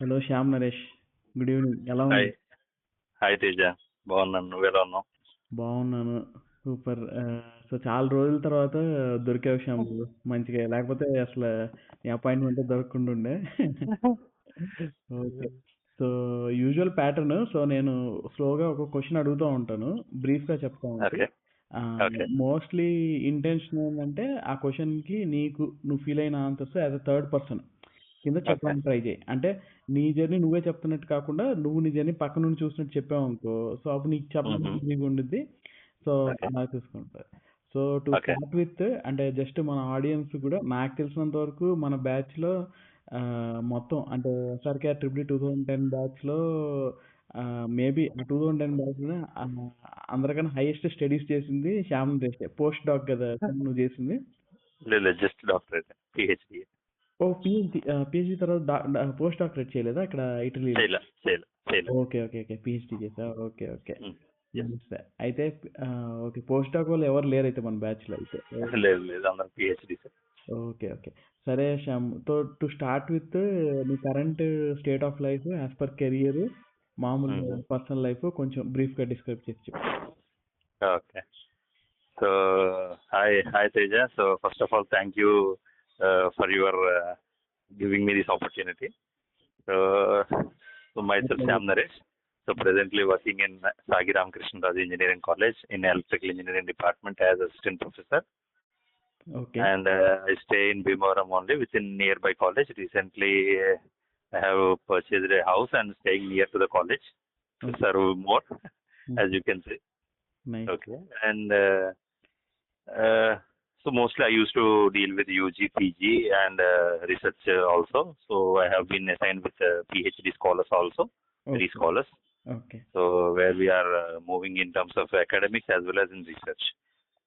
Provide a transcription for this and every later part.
Hello Shyam Naresh, good evening. ఎలా hi ఉన్నావు? Hi Teja, బాగున్నాను. నువ్వెలా ఉన్నావు? బాగున్నాను. సూపర్. సో చాలా రోజుల తర్వాత దొరికావు శ్యామ్ నువ్వు మంచిగా, లేకపోతే అసలు నీ అపాయింట్మెంట్ దొరకకుండా ఉండే. Okay. So usual pattern, so నేను స్లోగా ఒక క్వశ్చన్ అడుగుతూ ఉంటాను, బ్రీఫ్గా చెప్తా ఉంటే. ఓకే ఓకే మోస్ట్లీ ఇంటెన్షన్ ఏంటంటే ఆ క్వశ్చన్కి నువ్వు ఫీల్ అయిన answers as a third person కింద ఓకే చెప్పడానికి ట్రై చేయి. అంటే నీ జర్నీ నువ్వే చెప్తున్నట్టు కాకుండా నువ్వు నీ జర్నీ పక్క నుండి చూసినట్టు చెప్పావు అనుకో, సో అప్పుడు నీకు చెప్పడానికి ఈజీగా ఉండిద్ది. సో ఓకే అలా చూసుకుంటారు. So to okay start with, అంటే జస్ట్ మన ఆడియన్స్ కూడా నాకు తెలిసినంత వరకు మన బ్యాచ్లో మొత్తం అంటే ఎస్ఆర్కేఆర్ ట్రిపుల్ 2010 బ్యాచ్లో మేబీ 2010 బ్యాచ్లో అందరికన్నా హైయెస్ట్ స్టడీస్ చేసింది శ్యామ్ దేశ్. పోస్ట్ డాక్ కదా శ్యామ్ నువ్వు చేసింది? లేదు, జస్ట్ డాక్టరేట్, పిహెచ్డి. ఓ పిహెచ్డి. పిహెచ్డి తర్వాత పోస్ట్ డాక్టరేట్ చేయలేదా ఇక్కడ ఇటలీలో? చేయలే చేయలే చేయలే. ఓకే ఓకే ఓకే, పిహెచ్డి చేసా. Okay okay. ఎస్. నైస్. అయితే ఓకే, పోస్ట్ డాక్ వాళ్ళు ఎవరు లేరు అయితే మన బ్యాచ్లో అయితే. లేదు లేదు, అందరం పిహెచ్డి. Okay okay. సరే శ్యామ్, తో టు స్టార్ట్ విత్ నీ current state of life as per career, మామూలు పర్సనల్ లైఫ్ కొంచెం బ్రీఫ్గా డిస్క్రైబ్ చేసి చెప్పు. Okay. So hi Teja. So first of all, thank you for your giving me this opportunity. So, myself Syam Naresh. So presently working in Sagi Ramakrishna Raju Engineering College in Electrical Engineering Department as assistant professor. Okay. And I stay in Bhimavaram only within nearby college. Recently, I have purchased a house and staying near to the college to serve more, as you can see. Nice. Okay. And so mostly I used to deal with UG, PG, and research also. So I have been assigned with PhD scholars also, three scholars. Okay. So where we are moving in terms of academics as well as in research.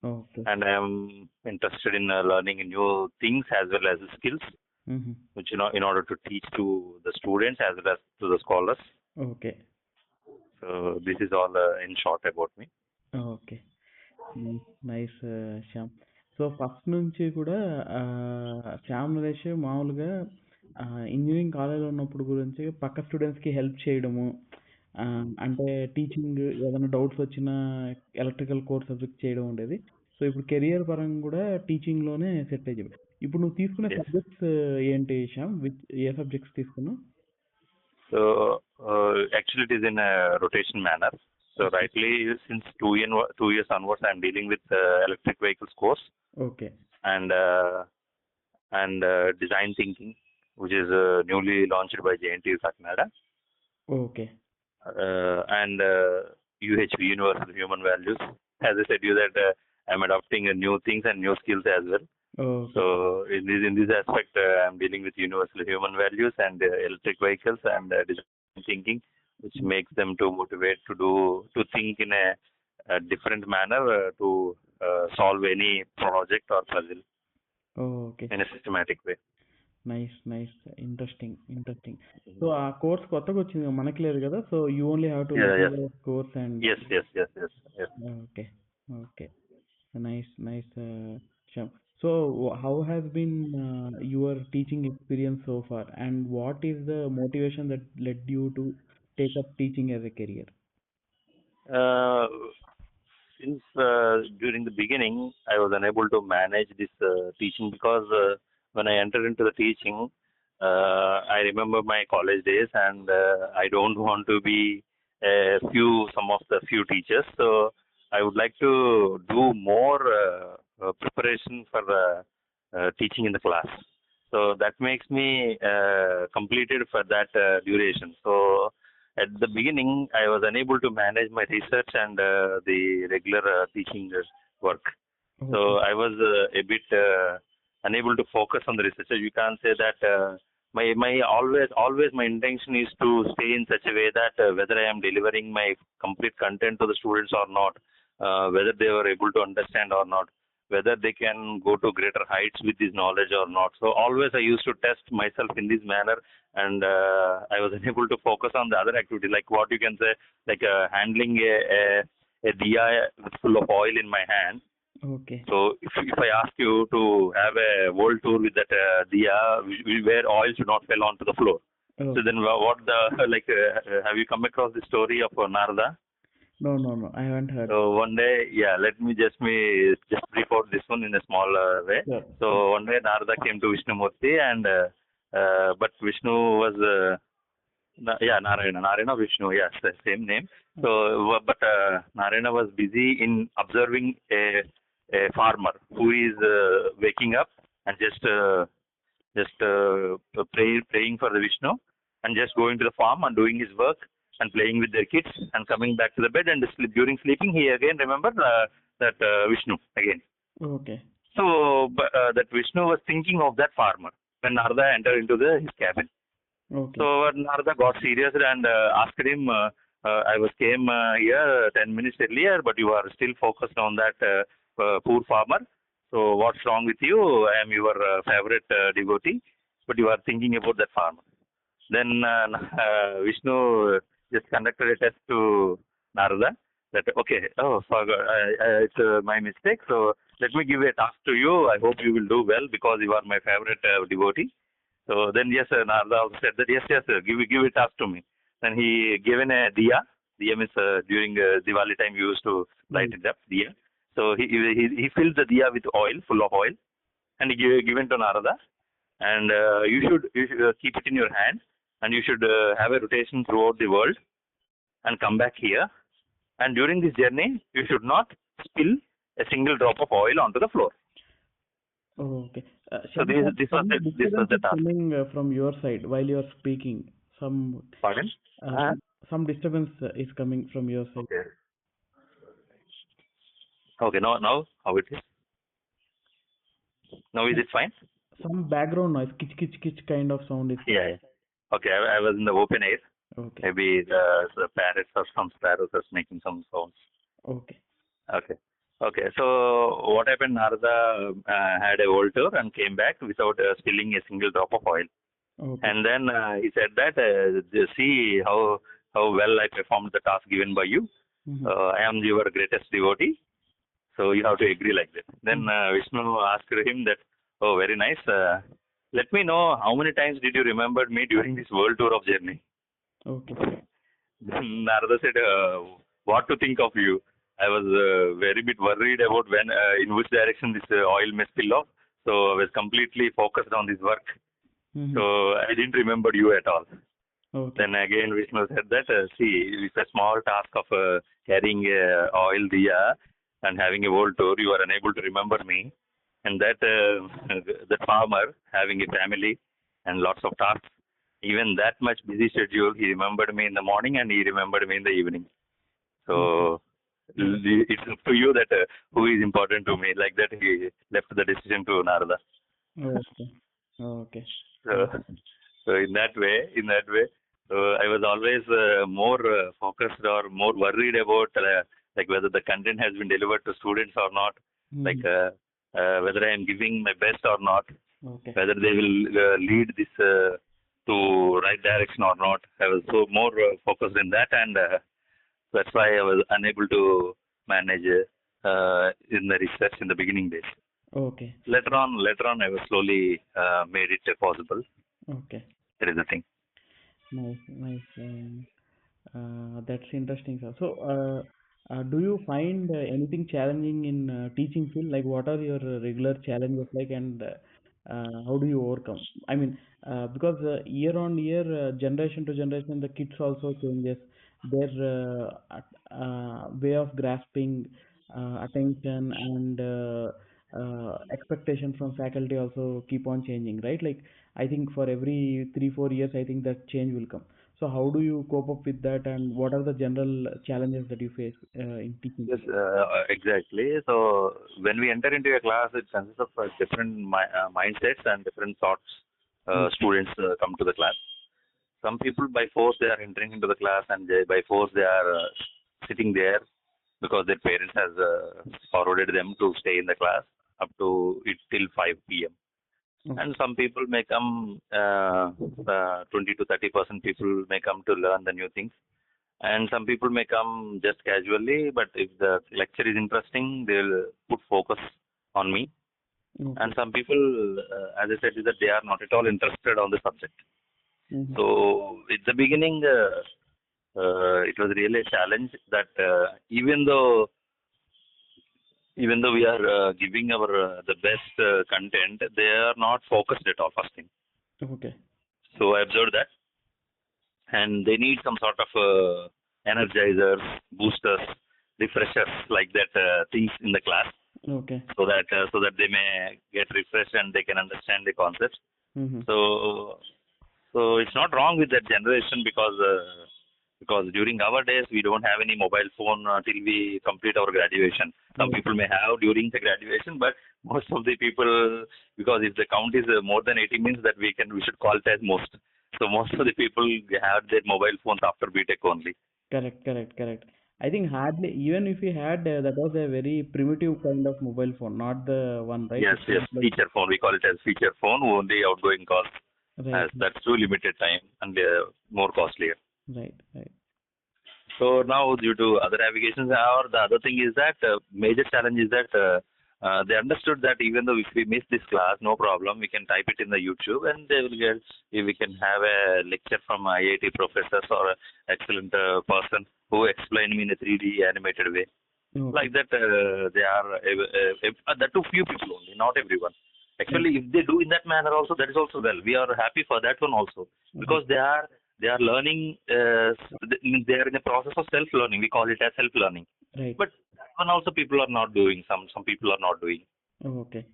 Okay. And I am interested in learning new things as well as skills, which in order to teach to the students as well as to the scholars. Okay. So this is all in short about me. Okay. Nice Shyam. So first నుంచి కూడా శ్యామ్ నరేష్ మామూలుగా engineering కాలేజ్లో ఉన్నప్పుడు గురించి పక్క స్టూడెంట్స్కి help చేయడము, అంటే టీచింగ్ ఏదైనా డౌట్స్ వచ్చినా ఎలక్ట్రికల్ కోర్ సబ్జెక్ట్ చేయడం ఉండేది. సో ఇప్పుడు కెరియర్ పరంగా కూడా టీచింగ్లోనే సెట్ అయ్యి, ఇప్పుడు నువ్వు తీసుకునే సబ్జెక్ట్స్ ఏంటి శ్యామ్? ఏ సబ్జెక్ట్స్ తీసుకున్నావు? So actually it is in a rotation manner. So rightly since 2 years onwards I am dealing with electric vehicles course. Okay. And design thinking, which is newly launched by JNTU Kakinada. Okay. And UHV, Universal Human Values. As I said you that I am adopting new things and new skills as well. Okay. So in this aspect, I am dealing with universal human values and electric vehicles and design thinking, which makes them to motivate to think in a different manner to solve any project or puzzle. Okay. In a systematic way. Nice nice, interesting. So ఆ course కొత్తగా వచ్చింది, మనకి లేదు కదా, so you only have to course and yes. Okay okay, nice Shyam. So how has been your teaching experience so far, and what is the motivation that led you to take up teaching as a career? Since during the beginning I was unable to manage this teaching because when I entered into the teaching, I remember my college days and I don't want to be some of the few teachers. So I would like to do more preparation for teaching in the class. So that makes me completed for that duration. So at the beginning, I was unable to manage my research and the regular teaching work. Okay. So I was a bit unable to focus on the research. So you can't say that my always my intention is to stay in such a way that whether I am delivering my complete content to the students or not, whether they were able to understand or not, whether they can go to greater heights with this knowledge or not. So always I used to test myself in this manner, and I was unable to focus on the other activity, like what you can say, like handling a diya full of oil in my hand. Okay. So if I ask you to have a world tour with that diya where oil should not fall onto the floor, So Okay. then, what the like? Have you come across the story of Narada? No, no, no. I haven't heard. So one day, yeah, let me just brief out this one in a small way. Sure, sure. So one day Narada came to Vishnumurti, and but Vishnu was yeah, Narayana Vishnu, yes, the same name. So but Narayana was busy in observing a farmer who is waking up and just praying for the Vishnu, and just going to the farm and doing his work and playing with their kids and coming back to the bed, and during sleeping he again remembered that Vishnu again. Okay. So that Vishnu was thinking of that farmer when Narada entered into his cabin. Okay. So Narada got serious and asked him, I was came here 10 minutes earlier, but you are still focused on that poor farmer. So what's wrong with you? I am your favorite devotee, but you are thinking about that farmer. Then Vishnu just conducted a test to Narada that, okay, oh, forgot, it's my mistake. So let me give a task to you. I hope you will do well because you are my favorite devotee. So then, yes, Narada also said that, yes, yes, sir, give it task to me. Then he given a diya. Diya means during Diwali time you used to light Right. it up, diya. So he filled the diya with oil, full of oil, and he given to Narada. And you should keep it in your hand, and you should have a rotation throughout the world and come back here. And during this journey, you should not spill a single drop of oil onto the floor. Okay. So Shankar, some this was disturbance the is task. coming from your side while you're speaking. Some Pardon? uh, some some disturbance is coming from your side. Okay. Okay. Now how it is? Now is Some it fine? some background noise, kitch kitch kitch kind of sound is coming. Yeah. Yeah. Okay. I was in the open air. Okay. Maybe the parrots or some sparrows are making some sounds. Okay. Okay. Okay. So what happened? Narada had a world tour and came back without spilling a single drop of oil. Okay. And then he said that, see how well I performed the task given by you. Mm-hmm. I am your greatest devotee. So you have to agree like that. Then Mm-hmm. Vishnu asked him that, oh, very nice. Let me know how many times did you remember me during this world tour of journey? Okay. Then Narada said, what to think of you? I was very bit worried about when in which direction this oil may spill off. So I was completely focused on this work. Mm-hmm. So I didn't remember you at all. Okay. Then again Vishnu said that, see, it's a small task of carrying oil diya and having a world tour. You are unable to remember me. And that that farmer having a family and lots of tasks, even that much busy schedule, he remembered me in the morning and he remembered me in the evening. Okay. So Okay. it's up to you that who is important to me. Like that, he left the decision to Narada. Okay. Okay. So, so in that way, I was always more focused or more worried about like whether the content has been delivered to students or not, like Mm-hmm. whether I am giving my best or not, Okay. whether they will lead this to right direction or not. I was so more focused in that, and that's why I was unable to manage in the research in the beginning days. Okay. Later on, I was slowly made it possible. Okay. That is the thing. Nice. Nice. That's interesting, sir. So, do you find anything challenging in teaching field? Like, what are your regular challenges like, and how do you overcome? I mean, because year on year, generation to generation, the kids also changes. Their way of grasping attention and expectation from faculty also keep on changing, right? Like, I think for every 3 4 years, I think that change will come. So how do you cope up with that, and what are the general challenges that you face in teaching Yes, field? exactly. So when we enter into a class, it consists of different mindsets and different thoughts. Mm. Students come to the class. Some people by force they are entering into the class, and by force they are sitting there because their parents has forwarded them to stay in the class up to it till 5 p.m. Okay. And some people may come 20 to 30% people may come to learn the new things, and some people may come just casually, but if the lecture is interesting they'll put focus on me. Okay. And some people, as I said, is that they are not at all interested on the subject. Mm-hmm. So at the beginning, it was really a challenge that even though we are giving our the best content, they are not focused at all. First thing, Okay. so I observed that, and they need some sort of energizers, boosters, refreshers like that things in the class, Okay. so that they may get refreshed and they can understand the concepts. Mm-hmm. So so it's not wrong with that generation because during our days we don't have any mobile phone till we complete our graduation. Some Right. people may have during the graduation, but most of the people, because if the count is more than 80, means that we should call it as most. So most of the people have their mobile phones after BTech only. Correct. Correct. Correct. I think hardly even if we had that was a very primitive kind of mobile phone, not the one, right? Yes, It yes, was like feature phone. We call it as feature phone. Only outgoing calls, right. as that's too limited time and more costlier. Right. Right. So now, due to other navigations, or the other thing is that major challenge is that they understood that even though if we miss this class, no problem, we can type it in the YouTube, and they will get. If we can have a lecture from IIT professors or a excellent person who explain me in a 3D animated way. Okay. Like that, they are that too few people only, not everyone. Right. Actually, if they do in that manner also, that is also well. We are happy for that one also, Right. because they are learning. They are in the process of self learning. We call it as self learning. Right. But that one also people are not doing. Some people are not doing. Okay.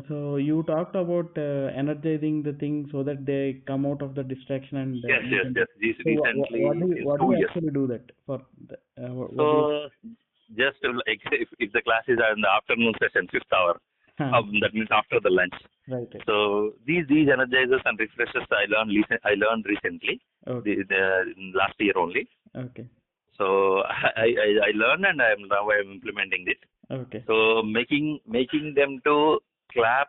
So you talked about energizing the thing so that they come out of the distraction and Yes, move yes, into. yes. This So what recently do you since what do two you years. actually do that for? What do you? So just like if the classes are in the afternoon session, fifth hour, Huh. that means after the lunch. Right. Right. So these energizers and refreshers I learned recently, Okay. in last year only. Okay. So I learned, and I'm implementing it. Okay. So making them to clap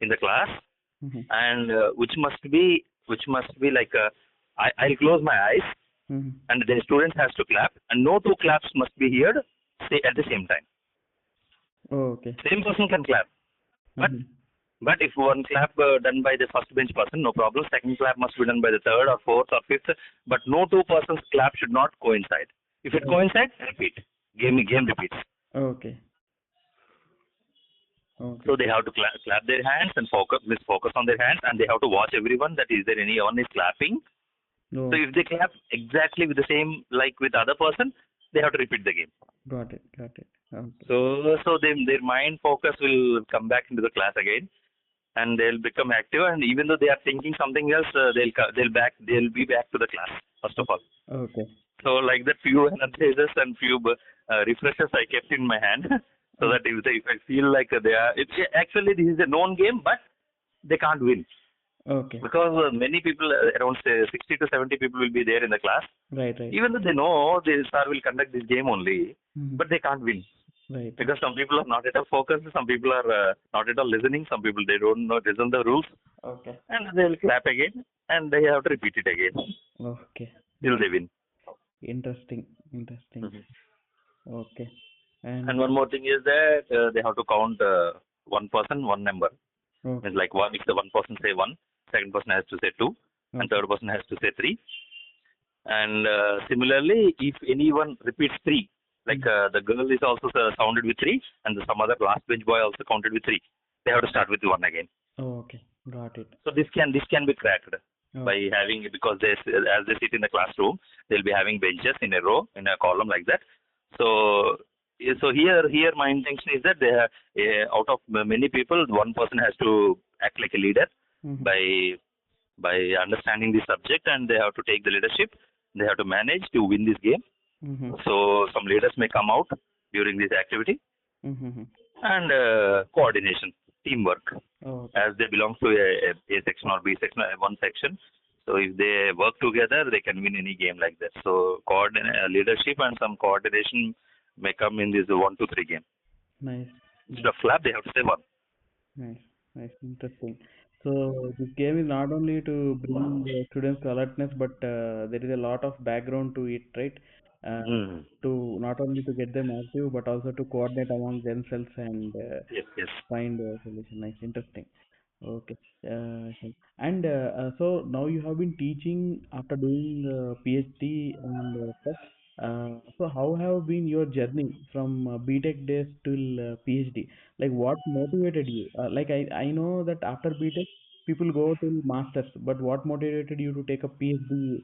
in the class, Mm-hmm. and which must be like I'll close my eyes, Mm-hmm. and the student has to clap, and no two claps must be heard say at the same time. Oh, okay. Same person can clap, but Mm-hmm. But if one clap done by the first bench person, no problem. Second clap must be done by the third or fourth or fifth. But no two persons clap should not coincide. If it Oh, coincides, repeat. Game repeats. okay. Okay. So they have to clap their hands and focus on their hands, and they have to watch everyone. That is there anyone is clapping. So Oh, if they clap exactly with the same like with other person, they have to repeat the game. got it. Got it. Okay. So their mind focus will come back into the class again, and they'll become active. And even though they are thinking something else, they'll be back to the class first of all. Okay. So like that, few energizers and few refreshers I kept in my hand, so Oh, that if I feel like they are, it's actually this is a known game, but they can't win okay. because many people, around say 60 to 70 people will be there in the class. Right. Right. Even though they know the sir will conduct this game only, Mm-hmm. but they can't win. Right. Because some people are not at all focused, some people are not at all listening, some people they don't know listen the rules, Okay. and they will clap again, and they have to repeat it again Okay. till Nice. they win. Interesting. Interesting. Mhm. Okay. And And one more thing is that they have to count one person, one number. okay. It's like one. If the one person say one, second person has to say two, and Okay. third person has to say three. And similarly, if anyone repeats three, like Mm. the girl is also sounded with three, and some other last bench boy also counted with three, they have to start with one again. Oh, okay. Got it. So this can be cracked by Okay. having, because they as they sit in the classroom, they'll be having benches in a row in a column like that. So here my intention is that they have, out of many people, one person has to act like a leader Mm-hmm. by understanding the subject, and they have to take the leadership. They have to manage to win this game. Mm-hmm. So some leaders may come out during this activity, Mm-hmm. and coordination, teamwork, Oh, okay. as they belong to a section or B section, one section. So if they work together, they can win any game like that. So leadership and some coordination may come in this 1 to 3 game. Nice. Instead Nice. of flap, they have to say one. Nice. Nice. Interesting. So this game is not only to bring the students to alertness, but there is a lot of background to it, right? Uh, Mm. to not only to get them active, but also to coordinate among themselves and Yes, yes. find a solution. Nice. Interesting. Okay. Sure. And so now you have been teaching after doing PhD and stuff. So how have been your journey from BTech days till PhD? Like what motivated you? Like I know that after BTech people go till masters, but what motivated you to take a PhD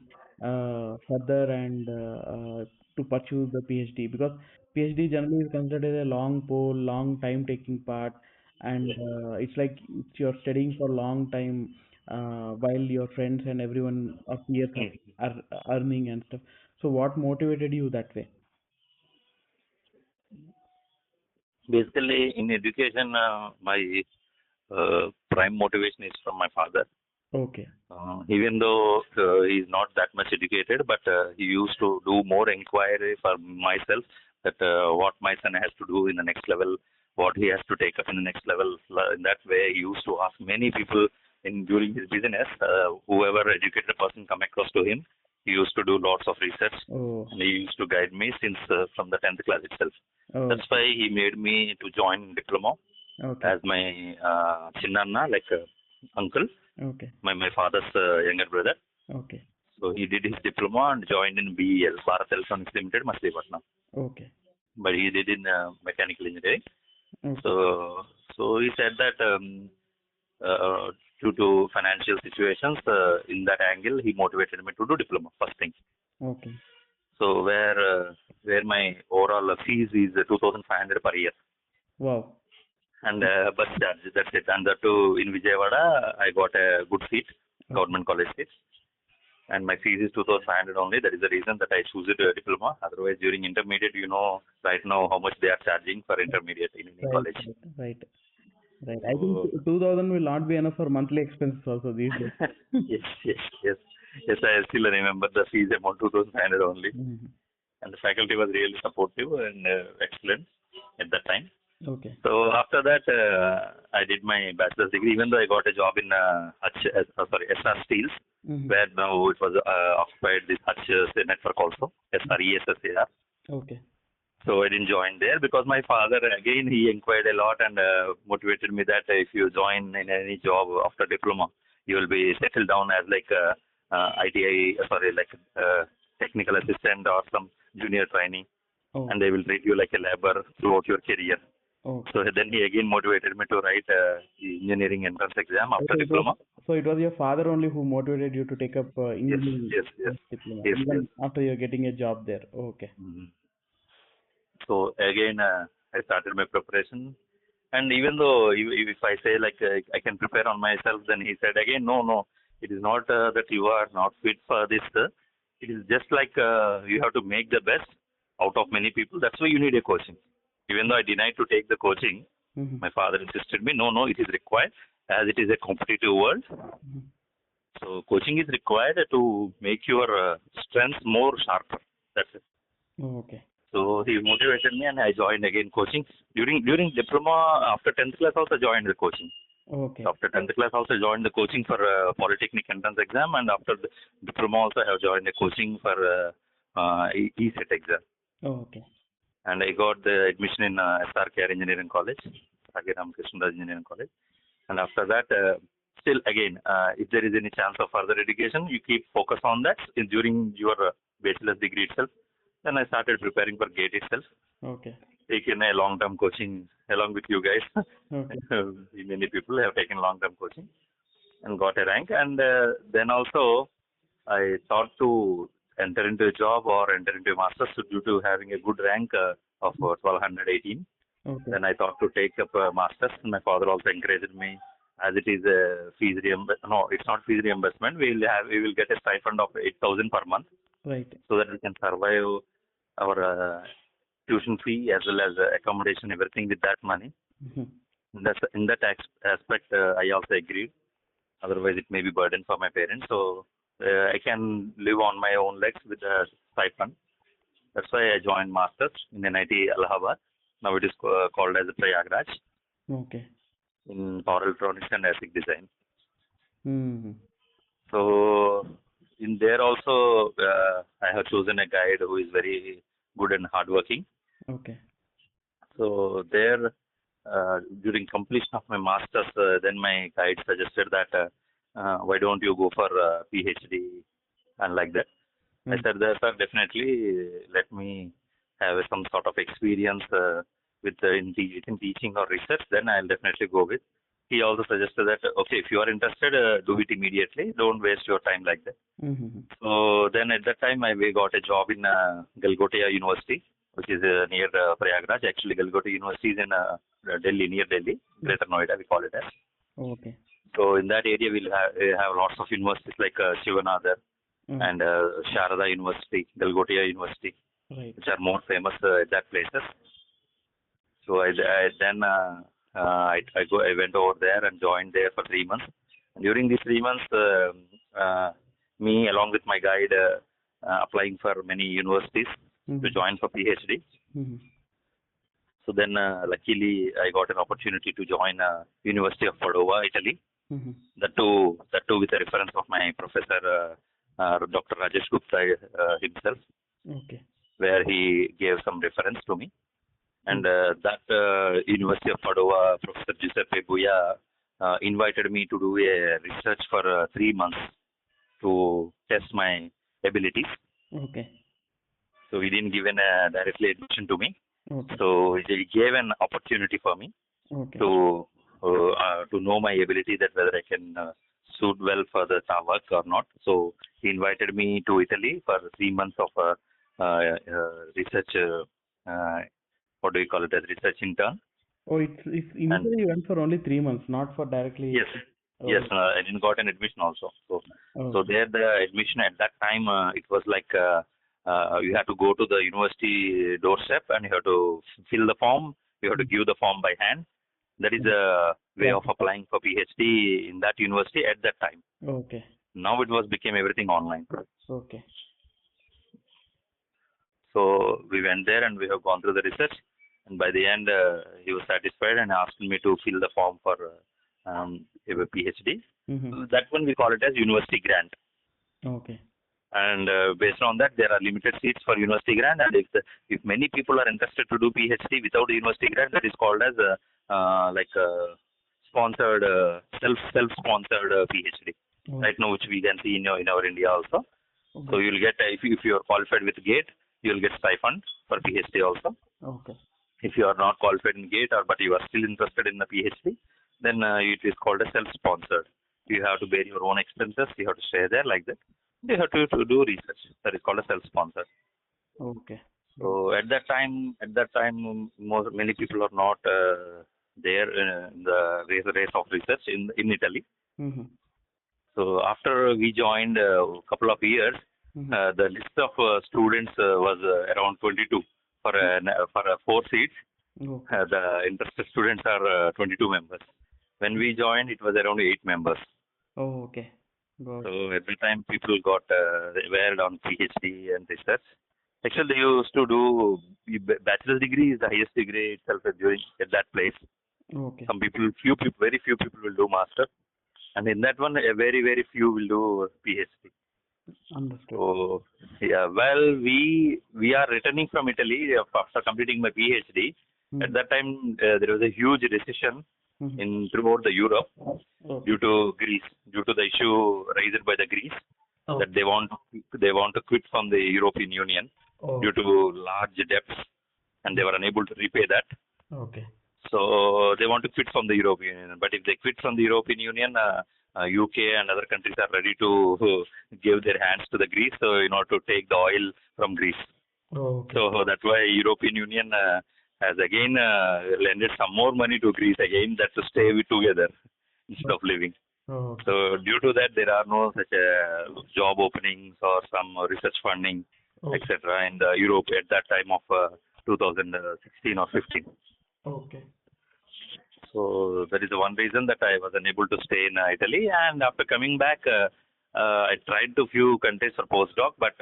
further and to pursue the PhD? Because PhD generally is considered as a long pole, long time taking part, and it's like you're studying for a long time while your friends and everyone of peers Mm. are earning and stuff. So what motivated you that way? Basically, in education, my prime motivation is from my father. Okay. Even though he is not that much educated, but he used to do more inquiry for myself that what my son has to do in the next level, what he has to take up in the next level. In that way, he used to ask many people in during his business, whoever educated person come across to him, he used to do lots of research, Oh. and he used to guide me since from the 10th class itself. Oh. That's why he made me to join diploma Okay. as my chinnanna, like uncle, Okay. my father's younger brother. Okay. So he did his diploma and joined in BEL, Bharat Electronics Limited, Machilipatnam. Okay. But he did in mechanical engineering. Okay. So he said that uh, due to financial situations, in that angle, he motivated me to do diploma first thing. Okay. So where my overall fees is 2,500 per year, Wow. and bus charge, that's it. And that too in Vijayawada, I got a good seat, Okay. government college seat. And my fees is 2,500 only. That is the reason that I choose it diploma. Otherwise, during intermediate, right now how much they are charging for intermediate in any Right. college. Right. Right. Right. I think So 2000 will not be enough for monthly expenses also these days. yes, yes, yes, yes. I still remember the fees amount 2,500 only, Mhm. and the faculty was really supportive and excellent at that time. Okay. So after that, I did my bachelor's degree. Even though I got a job in SR Steels, Mhm. where now it was occupied this Hutch network also, SRESSAR. Okay. So I didn't join there because my father again he inquired a lot and motivated me that if you join in any job after diploma, you will be settled down as like a, ITI, like technical assistant or some junior trainee, Oh. and they will treat you like a laborer throughout your career. Okay. So then he again motivated me to write the engineering entrance exam after Okay, diploma. it was your father only who motivated you to take up Yes, engineering yes, yes, diploma, yes, yes. even after you're getting a job there. Okay. Mhm. So again, I started my preparation. And even though if I say like I can prepare on myself, then he said again, no, no, it is not that you are not fit for this. It is just like you have to make the best out of many people. That's why you need a coaching. Even though I denied to take the coaching, Mm-hmm. my father insisted me, no, no, it is required as it is a competitive world. Mm-hmm. So coaching is required to make your strengths more sharper. That's it. Okay. So he motivated me, and I joined again coaching during diploma. After 10th class, also joined the coaching. Okay. So after 10th class, also joined the coaching for polytechnic entrance exam, and after the diploma, also I have joined the coaching for ESET exam. Okay. And I got the admission in SRKR Engineering College, SRKR Engineering College. And after that, still again, if there is any chance of further education, you keep focus on that during your bachelor's degree itself. Then I started preparing for GATE itself, Okay. taken a long-term coaching along with you guys. Okay. Many people have taken long-term coaching and got a rank. And then also, I thought to enter into a job or enter into a master's due to having a good rank of 1218. Okay. Then I thought to take up a master's. My father also encouraged me as it is a fees reimbursement. No, it's not fees reimbursement. We will get a stipend of 8,000 per month Right. so that we can survive our tuition fee as well as accommodation, everything with that money. Mm-hmm. In that aspect, I also agreed. Otherwise, it may be burden for my parents. So I can live on my own legs with a stipend. That's why I joined masters in NIT Allahabad. Now it is called as Prayagraj Okay. in power electronics and ASIC design. Mm-hmm. So in there also, I have chosen a guide who is very good and hardworking. Okay. So there during completion of my masters, then my guide suggested that why don't you go for PhD and like that. I Mm. said, that, sir, definitely let me have some sort of experience with in teaching or research. Then I'll definitely go with. He also suggested that okay, if you are interested, do it immediately. Don't waste your time like that. Mm-hmm. So then at that time, I we got a job in Galgotia University, which is near Prayagraj. Actually, Galgotia University is in Delhi, near Delhi, Mm. Greater Noida, we call it as. Okay. So in that area, we have lots of universities like Shivanadar Mm. and Sharada University, Galgotia University, Right. which are more famous at that places. So I went over there and joined there for 3 months. And during these 3 months, me along with my guide applying for many universities to Mm-hmm. join for PhD. Mm-hmm. So then, luckily, I got an opportunity to join University of Padova, Italy. Mm-hmm. That too with the reference of my professor, Dr. Rajesh Gupta himself, Okay. where he gave some reference to me. Mm. And that University of Padova, Professor Giuseppe Buia invited me to do a research for 3 months to test my abilities. Okay. So he didn't give an directly admission to me. Okay. So he gave an opportunity for me Okay. to know my ability, that whether I can suit well for the work or not. So he invited me to Italy for 3 months of research. What do you call it, as research intern? Oh, it's And initially you went for only 3 months, not for directly. yes, yes, Oh. I didn't got an admission also. So Okay. there the admission at that time it was like you have to go to the university doorstep and you have to fill the form. You have to Mm. give the form by hand. That is Mm. a way of Practical. applying for PhD in that university at that time. Okay. Now it was became everything online. Okay. So we went there and we have gone through the research. And by the end, he was satisfied and asked me to fill the form for a PhD. Mm-hmm. That one we call it as university grant. Okay. And based on that, there are limited seats for university grant. And if many people are interested to do PhD without a university grant, that is called as like a sponsored self-sponsored PhD. Oh. Right now, which we can see in our India also. So Okay. you'll get if you are qualified with GATE, you'll get stipend for PhD also. Okay. If you are not qualified in GATE but you are still interested in the PhD, then it is called a self-sponsored. You have to bear your own expenses. You have to stay there like that. You have to do research. That is called a self-sponsored. Okay. So at that time, many people are not there in the race of research in Italy. Mm-hmm. So after we joined a couple of years, Mm-hmm. the list of students was around 22 for 4 seats. Okay. The interested students are 22 members. When we joined, it was around 8 members. Oh, okay. Got it. So every time people got aware on PhD and research. Actually, they used to do bachelor's degree is the highest degree itself during at that place. Okay. Some people, very few people will do master, and in that one, a very few will do PhD. Understood. So yeah, well, we are returning from Italy after completing my PhD. At Mm-hmm. that time, there was a huge recession Mm-hmm. in throughout the Europe Okay. due to Greece, due to the issue raised by the Greece Oh. that they want to quit from the European Union Oh. due to large debts, and they were unable to repay that. Okay. So they want to quit from the European Union. But if they quit from the European Union, UK and other countries are ready to give their hands to the Greece, so in order to take the oil from Greece. Oh, okay. So that's why European Union has again lended some more money to Greece again, that to stay together instead of leaving. Oh, okay. So due to that, there are no such job openings or some research funding, Okay. etc. in the Europe at that time of 2016 or 15. Okay. So that is the one reason that I was unable to stay in Italy. And after coming back, I tried to few countries for postdoc, but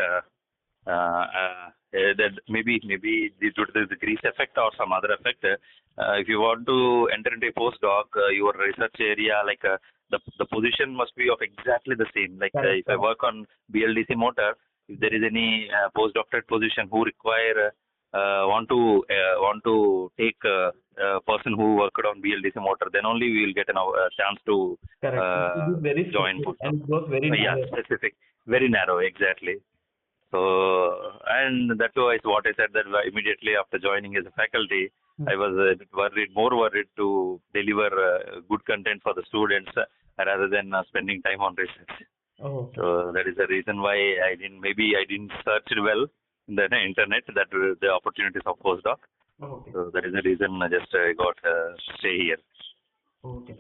that maybe due to the Greece effect or some other effect, if you want to enter into a postdoc, your research area, like the position must be of exactly the same. Like Correct. if I work on BLDC motor, if there is any postdoctorate position who require want to take a person who worked on BLDC motor, then only we will get a chance to Correct. It is very join specific postdoc. and it goes very Yeah, narrow. specific, very narrow, exactly. So, and that too is what I said, that immediately after joining as a faculty, I was a bit more worried to deliver good content for the students rather than spending time on research. Oh, okay. So that is the reason why maybe I didn't search it well in the internet, that the opportunities of postdoc. Okay. So that is the reason I just got stay here. Okay.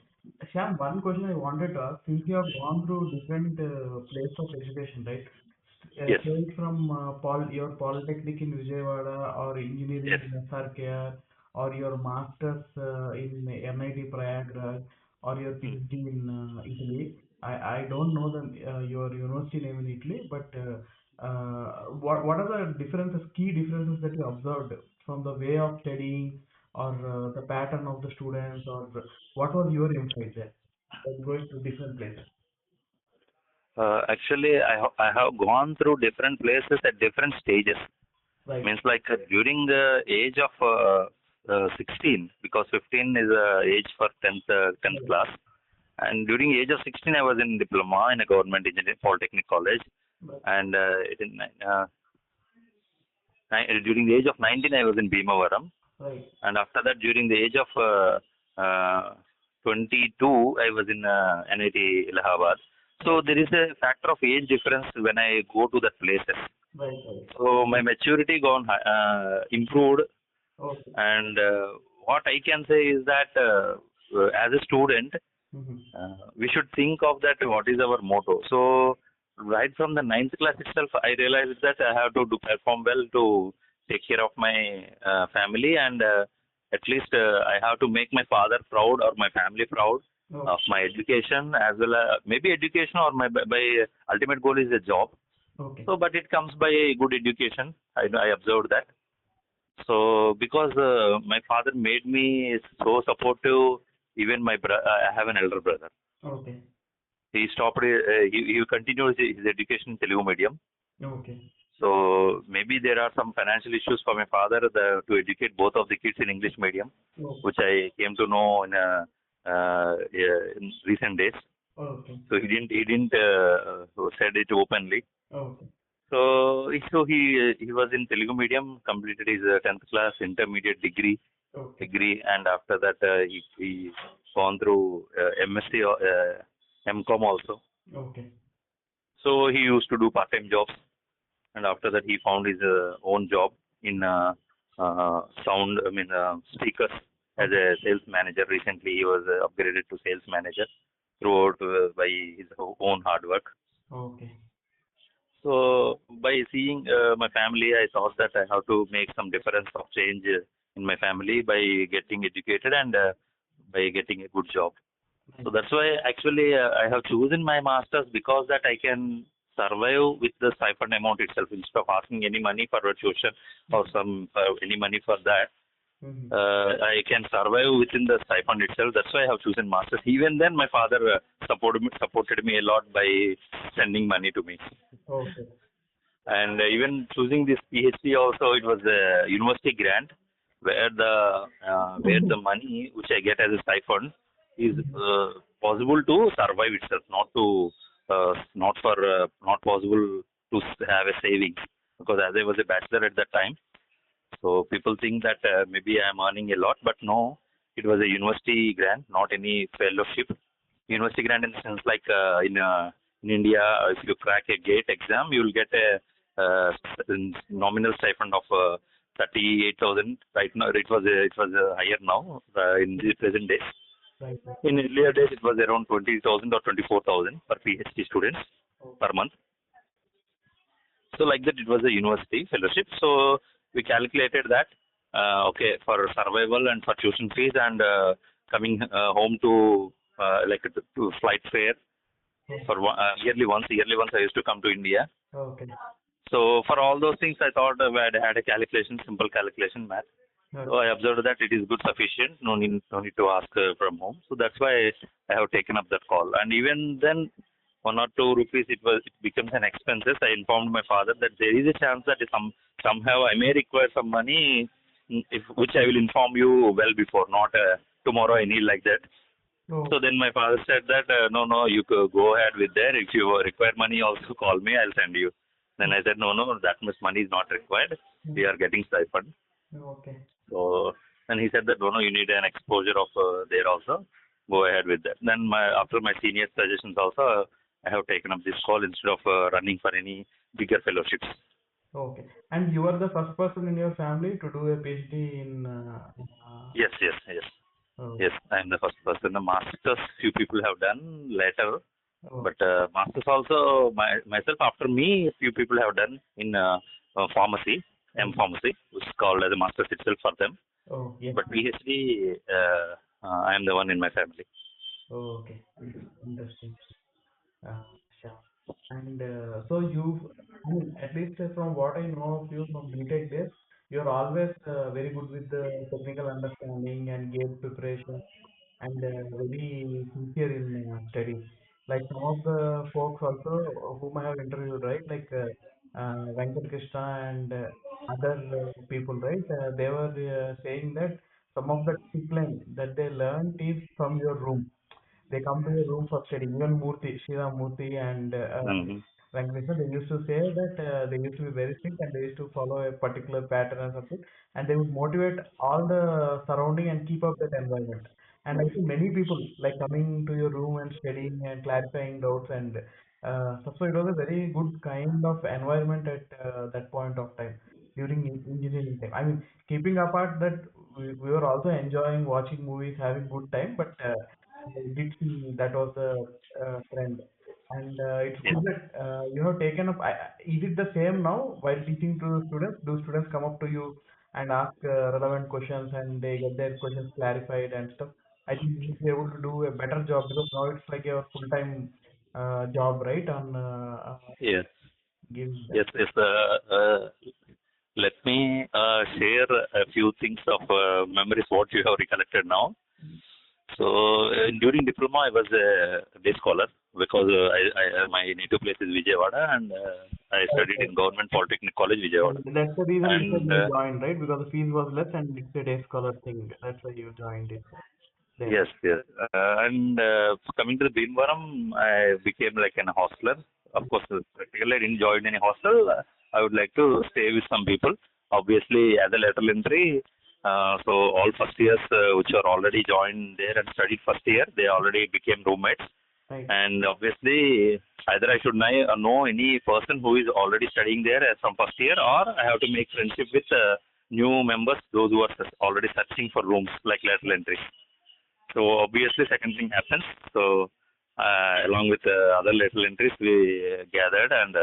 Shyam, one question I wanted to ask, since you have gone through different places of education, right? Yes, Straight from your polytechnic in Vijayawada or engineering yes. in SRKR or your masters in MIT Prayagraj or your Hmm. PhD in Italy. I don't know your university name in Italy, but what are the differences, key differences that you observed from the way of studying or the pattern of the students, or what was your insight there? Like going to different places. Actually, I have gone through different places at different stages. Right, Means like during the age of 16, because 15 is age for 10th right, class, and during age of 16 I was in diploma in a government engineering polytechnic college, right, and during the age of 19 I was in Bhimavaram, right, and after that during the age of 22 I was in NIT Allahabad. So right, there is a factor of age difference when I go to that places. right, right. So my maturity gone improved, Okay. and what I can say is that as a student, Mm-hmm. we should think of that what is our motto. So right from the ninth class itself, I realized that I have to perform well to take care of my family, and at least I have to make my father proud or my family proud Okay. of my education, as well as maybe education, or my ultimate goal is a job. Okay. So, but it comes by good education. I observed that. So, because my father made me so supportive, even I have an elder brother. Okay. He stopped. He continued his education in Telugu medium. Okay. So maybe there are some financial issues for my father to educate both of the kids in English medium, Okay. which I came to know in recent days. Okay. So he didn't said it openly. Okay. So he was in Telugu medium, completed his 10th class, intermediate Okay. degree, and after that he gone through MSc or MCom also. Okay. So he used to do part-time jobs, and after that he found his own job in speakers as Okay. a sales manager. Recently he was upgraded to sales manager throughout by his own hard work. Okay. So by seeing my family, I thought that I have to make some difference of change in my family by getting educated and by getting a good job. Nice. So that's why actually I have chosen my masters, because that I can survive with the stipend amount itself instead of asking any money for a tuition or some any money for that. Mm-hmm. I can survive within the stipend itself. That's why I have chosen masters. Even then, my father supported me a lot by sending money to me. Okay. And even choosing this PhD also, it was a university grant where the money which I get as a stipend is Mm-hmm. possible to survive itself, not possible to have a savings, because as I was a bachelor at that time, so people think that maybe I am earning a lot, but no, it was a university grant, not any fellowship. University grant in the sense like in India, if you crack a GATE exam, you will get a nominal stipend of 38,000. Right now, it was higher now in the present days. Right. Right. In earlier days, it was around 20,000 or 24,000 for PhD students Okay. per month. So like that, it was a university fellowship. So we calculated that okay, for survival and for tuition fees and coming home to to flight fare for yearly once I used to come to India. Okay. So for all those things, I thought I had a calculation, simple calculation math. So Okay. I observed that it is good sufficient. No need to ask from home. So that's why I have taken up that call. And even then, 1 or 2 rupees it becomes an expenses. I informed my father that there is a chance that somehow I may require some money, if which I will inform you well before, not tomorrow I need like that. Oh, So then my father said that no, no, you could go ahead with that. If you require money, also call me. I'll send you. Then I said no, no, that much money is not required. We are getting stipend. okay. So then he said that no, no, you need an exposure of there also. Go ahead with that. Then after my senior suggestions also, I have taken up this call instead of running for any bigger fellowships. Okay. And you are the first person in your family to do a PhD in Yes, yes, yes. oh, Yes, I'm the first person. The masters, few people have done later, oh, but masters also myself after me, few people have done in pharmacy, oh, pharmacy, which is called as a masters itself for them. oh, yes. But PhD, I am the one in my family. Oh, okay. Interesting. Uh, sure. And so you, I mean, at least from what I know of you from BTech days, you're always very good with the technical understanding and game preparation and very sincere in studies. Like some of the folks also whom I have interviewed, right? Like Venkat Krishna and other people, right? They were saying that some of the discipline that they learned is from your room. They come to your room for studying. Even Murthy, Shriram Murthy and Hmm. Venkatesh, they used to say that they used to be very strict and they used to follow a particular pattern or something, and they would motivate all the surrounding and keep up that environment. And I think many people like coming to your room and studying and clarifying doubts and so it was a very good kind of environment at that point of time during engineering time. I mean, keeping apart that we were also enjoying watching movies, having good time, but I did see that was the trend. And it's Yeah. good that you have taken up. Is it the same now while teaching to students? Do students come up to you and ask relevant questions and they get their questions clarified and stuff? I think you will be able to do a better job because now it's like your full-time job, right? On Yes. giving that. Yes. Yes. Let me share a few things of memories what you have recollected now. So during diploma, I was a day scholar because my native place is Vijayawada, and I studied Okay. in Government Polytechnic College, And Vijayawada. that's the reason you said And you joined, right? Because the fees was less and it's a day scholar thing. That's why you joined it there. yes, yes. And coming to the Bhimvaram, I became like an hostler. Of course, practically I didn't join any hostel. I would like to stay with some people. Obviously, as a lateral entry, so all first years which are already joined there and studied first year, they already became roommates. Right. And obviously, either I should know any person who is already studying there from first year, or I have to make friendship with new members, those who are already searching for rooms like lateral entry. So obviously, second thing happens. So along with other lateral entries, we gathered and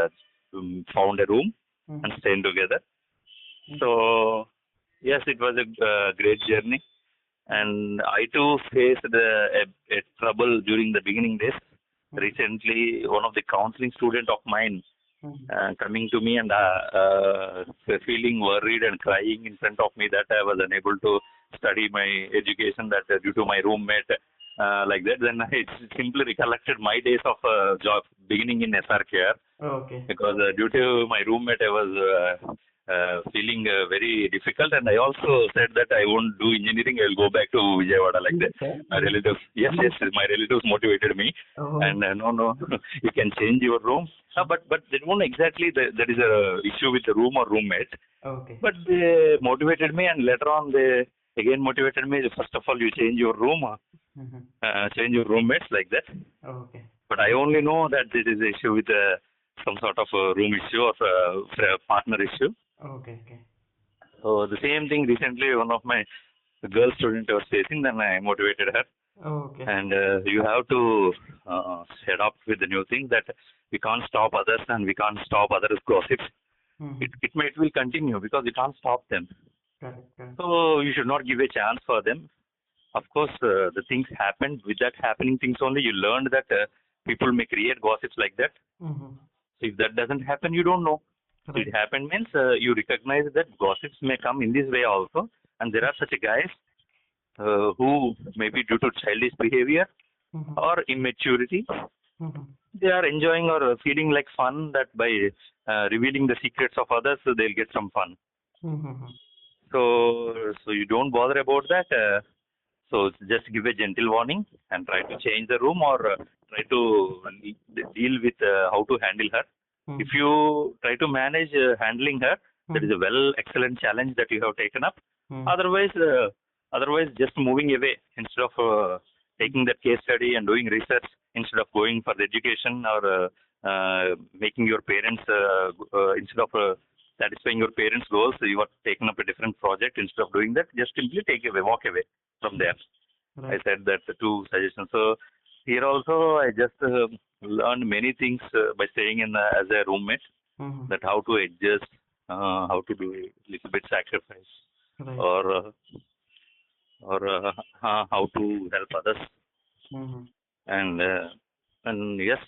found a room and Mm-hmm. stayed together. So yes, it was a great journey, and I too faced a trouble during the beginning days. Recently, one of the counseling student of mine Mm-hmm. coming to me and feeling worried and crying in front of me that I was unable to study my education that due to my roommate like that. Then I simply recollected my days of job beginning in SRKR Okay. because due to my roommate I was feeling very difficult, and I also said that I won't do engineering, I'll go back to Vijayawada like Is that. it that? My relatives, yes, yes, my relatives motivated me, Oh, and no, no, you can change your room. But they won't exactly that is a issue with the room or roommate, okay. but they motivated me, and later on they again motivated me. First of all, you change your room, Mm-hmm. change your roommates like that. Okay. But I only know that this is an issue with some sort of room issue or partner issue. Okay. Okay. So the same thing recently, one of my girl student was facing. Then I motivated her, Okay. and you have to set up with the new thing that we can't stop others and we can't stop others' gossips. Mm-hmm. It will continue because we can't stop them. Correct. Correct. So you should not give a chance for them. Of course, the things happened. With that happening things only, you learned that people may create gossips like that. Mm-hmm. So if that doesn't happen, you don't know. So Right. it happened means you recognize that gossips may come in this way also, and there are such guys who maybe due to childish behavior Mm-hmm. or immaturity, Mm-hmm. they are enjoying or feeling like fun that by revealing the secrets of others, they'll get some fun. Mm-hmm. So you don't bother about that. So just give a gentle warning and try to change the room or try to deal with how to handle her. If you try to manage handling her, that is a excellent challenge that you have taken up. Otherwise, otherwise just moving away instead of taking that case study and doing research instead of going for the education or making your parents instead of satisfying your parents' goals, you are taking up a different project. Instead of doing that, just simply take away, walk away from there. Right. I said that two suggestions. So here also, I just learned many things by staying in as a roommate. That how to adjust, how to do a little bit sacrifice, Right. or how to help others. Mm-hmm. And yes,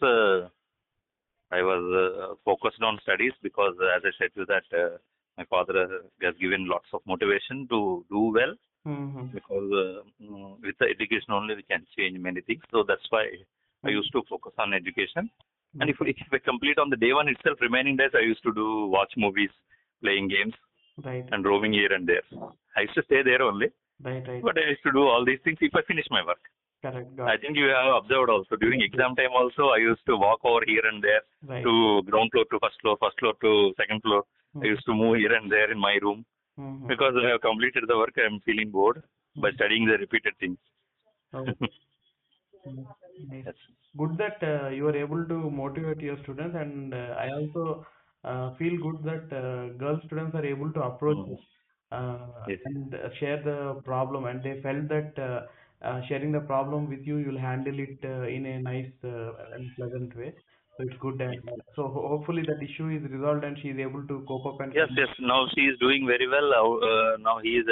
I was focused on studies because, as I said to you, that my father has given lots of motivation to do well. Mm-hmm. Because with the education only we can change many things. So that's why I used to focus on education. And if I complete on the day one itself, remaining days I used to do watch movies, playing games, Right. and roaming here and there. I used to stay there only, Right. Right. but I used to do all these things if I finish my work. Correct. I think you have observed also during exam time also I used to walk over here and there Right. to ground floor to first floor to second floor. Mm-hmm. I used to move here and there in my room because I have completed the work. I am feeling bored by studying the repeated things. Oh, nice. Yes. Good that you are able to motivate your students, and I also feel good that girl students are able to approach Mm. you, Yes. and share the problem, and they felt that sharing the problem with you, you'll handle it in a nice and pleasant way. So it's good, and so hopefully that issue is resolved, and she is able to cope up and Yes, come. yes. Now she is doing very well. Now he is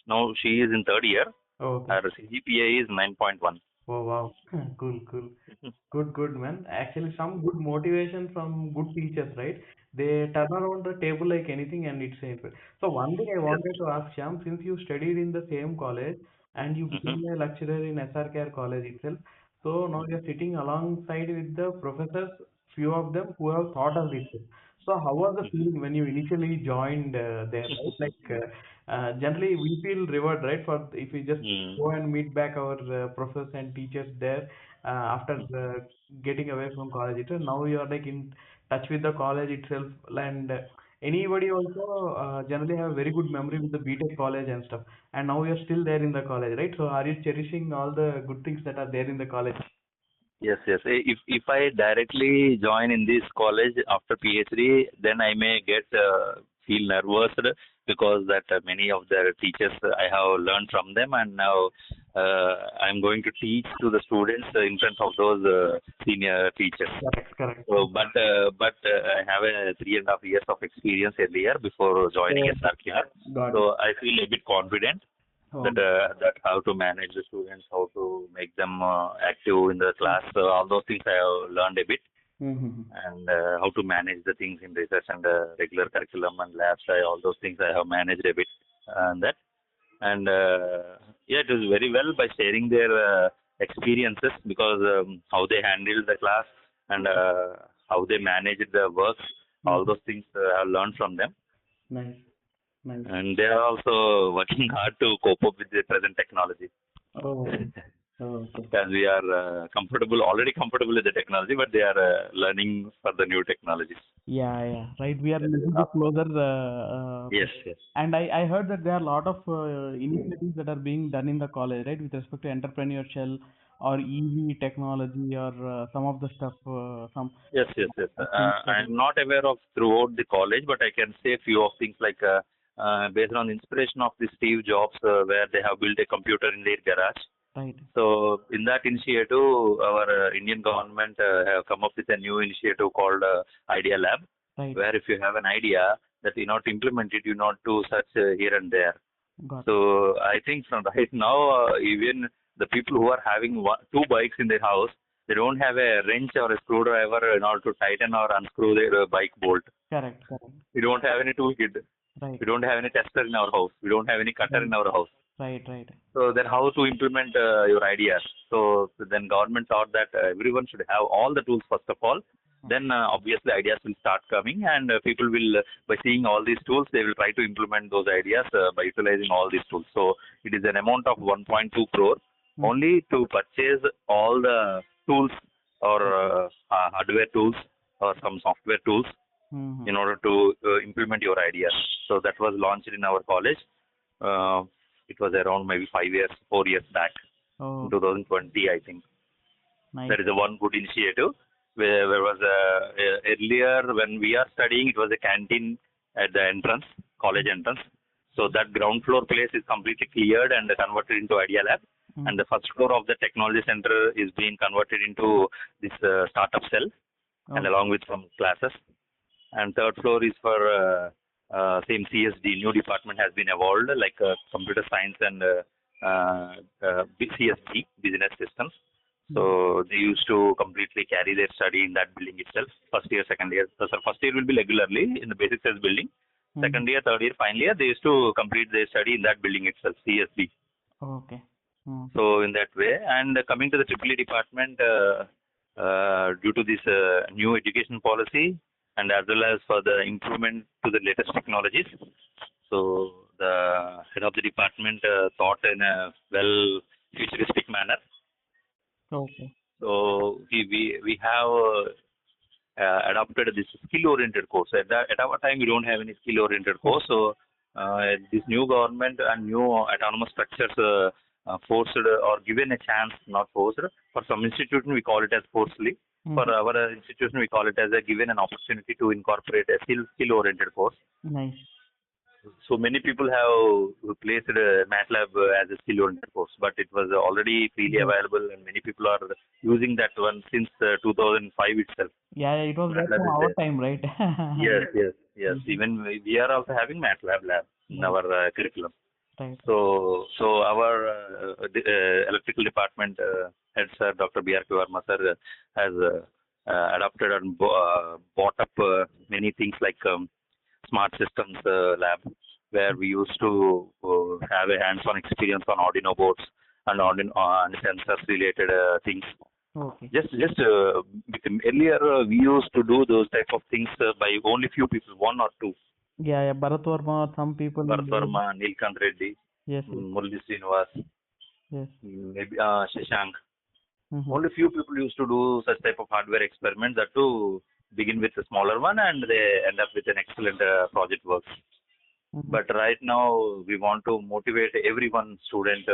now she is in third year. Oh, okay. Her CGPA is 9.1. Oh, wow. Cool, cool. Good, good, man. Actually, some good motivation from good teachers, right? They turn around the table like anything and it's it. So one thing I Yes. wanted to ask Shyam, since you studied in the same college and you Mm-hmm. became a lecturer in SRKR college itself, so now you're sitting alongside with the professors, few of them who have thought of this. So how was the feeling when you initially joined there, right? Like generally we feel reward, right? For if we just Mm. go and meet back our professors and teachers there after getting away from college itself. Now you are like in touch with the college itself, and anybody also generally have very good memory with the BTech college and stuff. And now you're still there in the college, right? So are you cherishing all the good things that are there in the college? Yes, yes. If I directly join in this college after PhD, then I may get feel nervous because that many of their teachers I have learned from them, and now I'm going to teach to the students in front of those senior teachers. Correct, correct. So, but I have a 3.5 years of experience earlier before joining Oh, SRKR. got it. So I feel a bit confident Oh, that how to manage the students, how to make them active in the class. All those things I have learned a bit, mm-hmm. and how to manage the things in research and regular curriculum and labs. All those things I have managed a bit, and that. And yeah, it was very well by sharing their experiences because how they handled the class and how they managed the work. All those things I have learned from them, Nice, nice. and they are also working hard to cope up with the present technology. Oh, oh, okay. As we are already comfortable with the technology, but they are learning for the new technologies. Yeah, yeah, right. We are a That is little bit enough. closer. Yes, yes, And I heard that there are a lot of initiatives that are being done in the college, right, with respect to entrepreneurial or EV technology or some of the stuff, some yes, yes, yes. things that I'm not aware of throughout the college, but I can say a few of things like based on inspiration of the Steve Jobs, where they have built a computer in their garage. right, So in that initiative, our Indian government have come up with a new initiative called Idea Lab, right, where if you have an idea that you not implement it, you not to search here and there. got it. So I think from right now, even the people who are having two bikes in their house, they don't have a wrench or a screwdriver in order to tighten or unscrew their bike bolt. Correct, correct, We don't have any toolkit. right, We don't have any tester in our house. We don't have any cutter right, in our house. Right. So then how to implement your ideas? So then government thought that everyone should have all the tools first of all. Then obviously ideas will start coming, and people will, by seeing all these tools, they will try to implement those ideas by utilizing all these tools. So it is an amount of 1.2 crore Mm. only to purchase all the tools or hardware tools or some software tools Mm-hmm. in order to implement your ideas. So that was launched in our college. Uh, it was around maybe 5 years, 4 years back in Oh, 2020, I think. nice. That is a one good initiative. Where was earlier when we are studying, it was a canteen at the entrance, college entrance. So that ground floor place is completely cleared and converted into Idea Lab. Mm. And the first floor of the technology center is being converted into this startup cell, and Oh, along with some classes. And third floor is for same CSD. New department has been evolved, like computer science and CSD, business systems. So they used to completely carry their study in that building itself. First year, second year. So first year will be regularly in the basic science building. mm-hmm. Second year, third year, final year, they used to complete their study in that building itself, CSD. Okay. Mm. So in that way, and coming to the AAA department, due to this new education policy and as well as for the improvement to the latest technologies, so the head of the department thought in a well futuristic manner. Okay. So we have adopted this skill-oriented course. At our time, we don't have any skill-oriented Oh. course. So this new government and new autonomous structures forced or given a chance, not forced. For some institution, we call it as forcefully. For Mm-hmm. our institution, we call it as a given an opportunity to incorporate a skill-oriented course. Nice. So many people have placed MATLAB as a skill-oriented course, but it was already freely Yes. available, and many people are using that one since 2005 itself. Yeah, it was there MATLAB from is our there. time, right? Yes. Mhm. Even we are also having MATLAB lab in Right. our curriculum. Right. So our electrical department head sir, Dr. B.R.K. Verma sir, has adopted and bought up many things like smart systems lab, where we used to have a hands-on experience on Arduino boards and Arduino and sensors related things. Okay. Just earlier we used to do those type of things by only few people, one or two. Yeah. Bharat Verma, some people. Bharat Verma, Nilkant Reddy, Yes. Murali Srinivas, Yes. maybe Shashank. Mm-hmm. Only few people used to do such type of hardware experiments, that to begin with a smaller one, and they end up with an excellent project work. Mm-hmm. But right now we want to motivate everyone student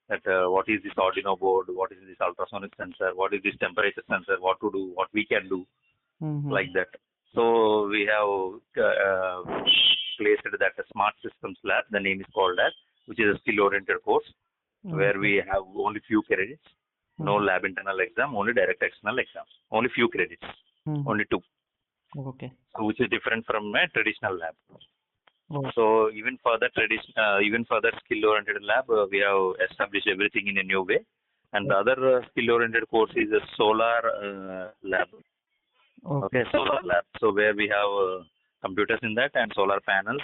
that what is this Arduino board, what is this ultrasonic sensor, what is this temperature sensor, what to do, what we can do, Mm-hmm. like that. So we have placed that smart systems lab. The name is called that, which is a skill-oriented course where Okay. we have only few credits, no Mm-hmm. lab internal exam, only direct external exam, only few credits, Mm-hmm. only two, Okay. so which is different from a traditional lab. Oh. So even further skill-oriented lab, we have established everything in a new way. And the other skill-oriented course is a solar lab. Okay. Okay, solar lab. So where we have computers in that and solar panels,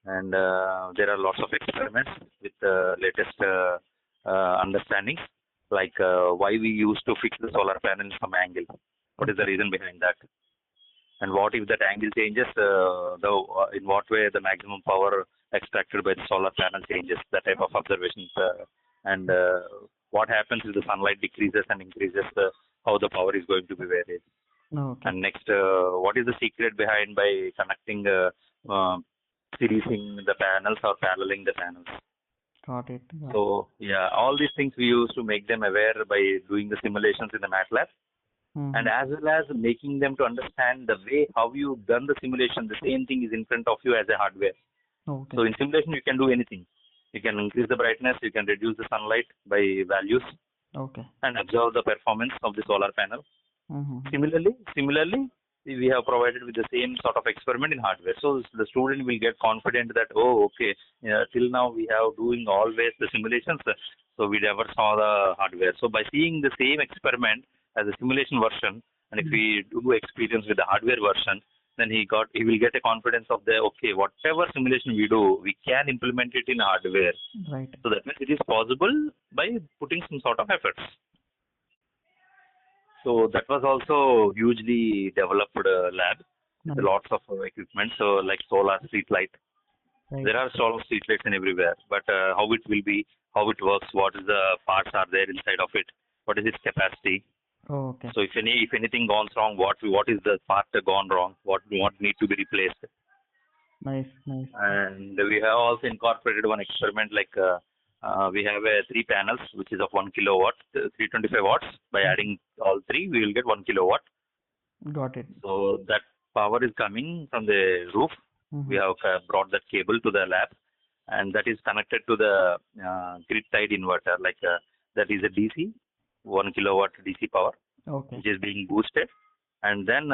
and there are lots of experiments with latest understandings, like why we used to fix the solar panel from angle. What is the reason behind that? And what if that angle changes? In what way the maximum power extracted by the solar panel changes? That type of observations, and what happens if the sunlight decreases and increases? How the power is going to be varied? Okay. And next, what is the secret behind by connecting, seriesing the panels or paralleling the panels? Got it. Yeah. So yeah, all these things we used to make them aware by doing the simulations in the MATLAB, Mm-hmm. and as well as making them to understand the way how you done the simulation. The same thing is in front of you as a hardware. Okay. So in simulation you can do anything. You can increase the brightness, you can reduce the sunlight by values, Okay. and observe the performance of the solar panel. Mm-hmm. Similarly, we have provided with the same sort of experiment in hardware. So the student will get confident that, oh, okay, till now we have doing always the simulations, so we never saw the hardware. So by seeing the same experiment as a simulation version, and if we do experience with the hardware version, then he will get a confidence of the okay, whatever simulation we do, we can implement it in hardware. Right. So that means it is possible by putting some sort of efforts. So that was also hugely developed lab with Nice. lots of equipment. So like solar street light. Right. There are solar street lights in everywhere, but how it will be, how it works, what is the parts are there inside of it, what is its capacity. Oh, okay. So if anything goes wrong, what is the part gone wrong, what need to be replaced. Nice. And we have also incorporated one experiment like we have 3 panels which is of 1 kilowatt, 325 watts. By adding all three, we will get 1 kilowatt. Got it. So that power is coming from the roof. Mm-hmm. We have brought that cable to the lab, and that is connected to the grid-tied inverter. Like that is a DC, 1 kilowatt DC power, Okay. which is being boosted, and then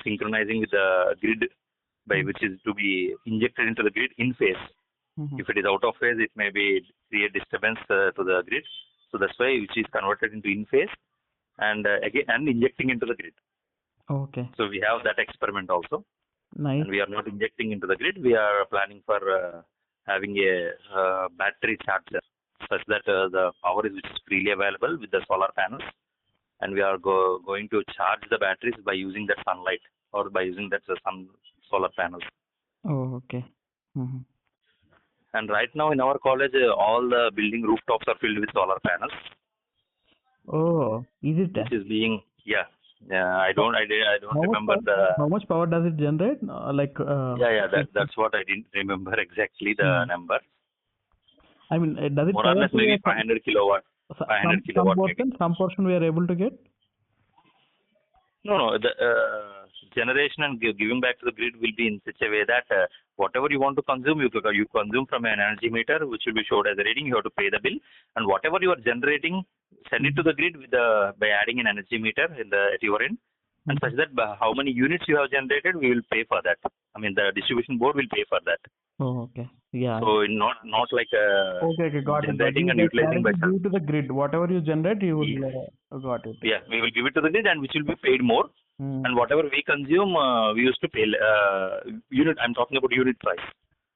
synchronizing with the grid, by which is to be injected into the grid in phase. Mm-hmm. If it is out of phase, it may be create disturbance to the grid. So that's why which is converted into in phase, and again and injecting into the grid. Okay. So we have that experiment also. Nice. And we are not injecting into the grid. We are planning for having a battery charger such that the power is which is freely available with the solar panels, and we are going to charge the batteries by using that sunlight or by using that sun solar panels. Oh, okay. Mm-hmm. And right now in our college, all the building rooftops are filled with solar panels. Oh, is it? Which is being I don't remember how much power does it generate? That's what I didn't remember exactly the number. I mean, does it more or less maybe 500 kilowatt? 500 kilowatt maybe. Some portion we are able to get? No, the generation and giving back to the grid will be in such a way that whatever you want to consume, you consume from an energy meter, which will be showed as a reading. You have to pay the bill, and whatever you are generating, send it to the grid by adding an energy meter at your end, and such that how many units you have generated, we will pay for that. I mean, the distribution board will pay for that. Oh, okay. Yeah. So not like got generating it. and utilizing by due to the grid. Whatever you generate, you will got it. Yeah, we will give it to the grid, and which will be paid more. And whatever we consume, we used to pay unit. I'm talking about unit price.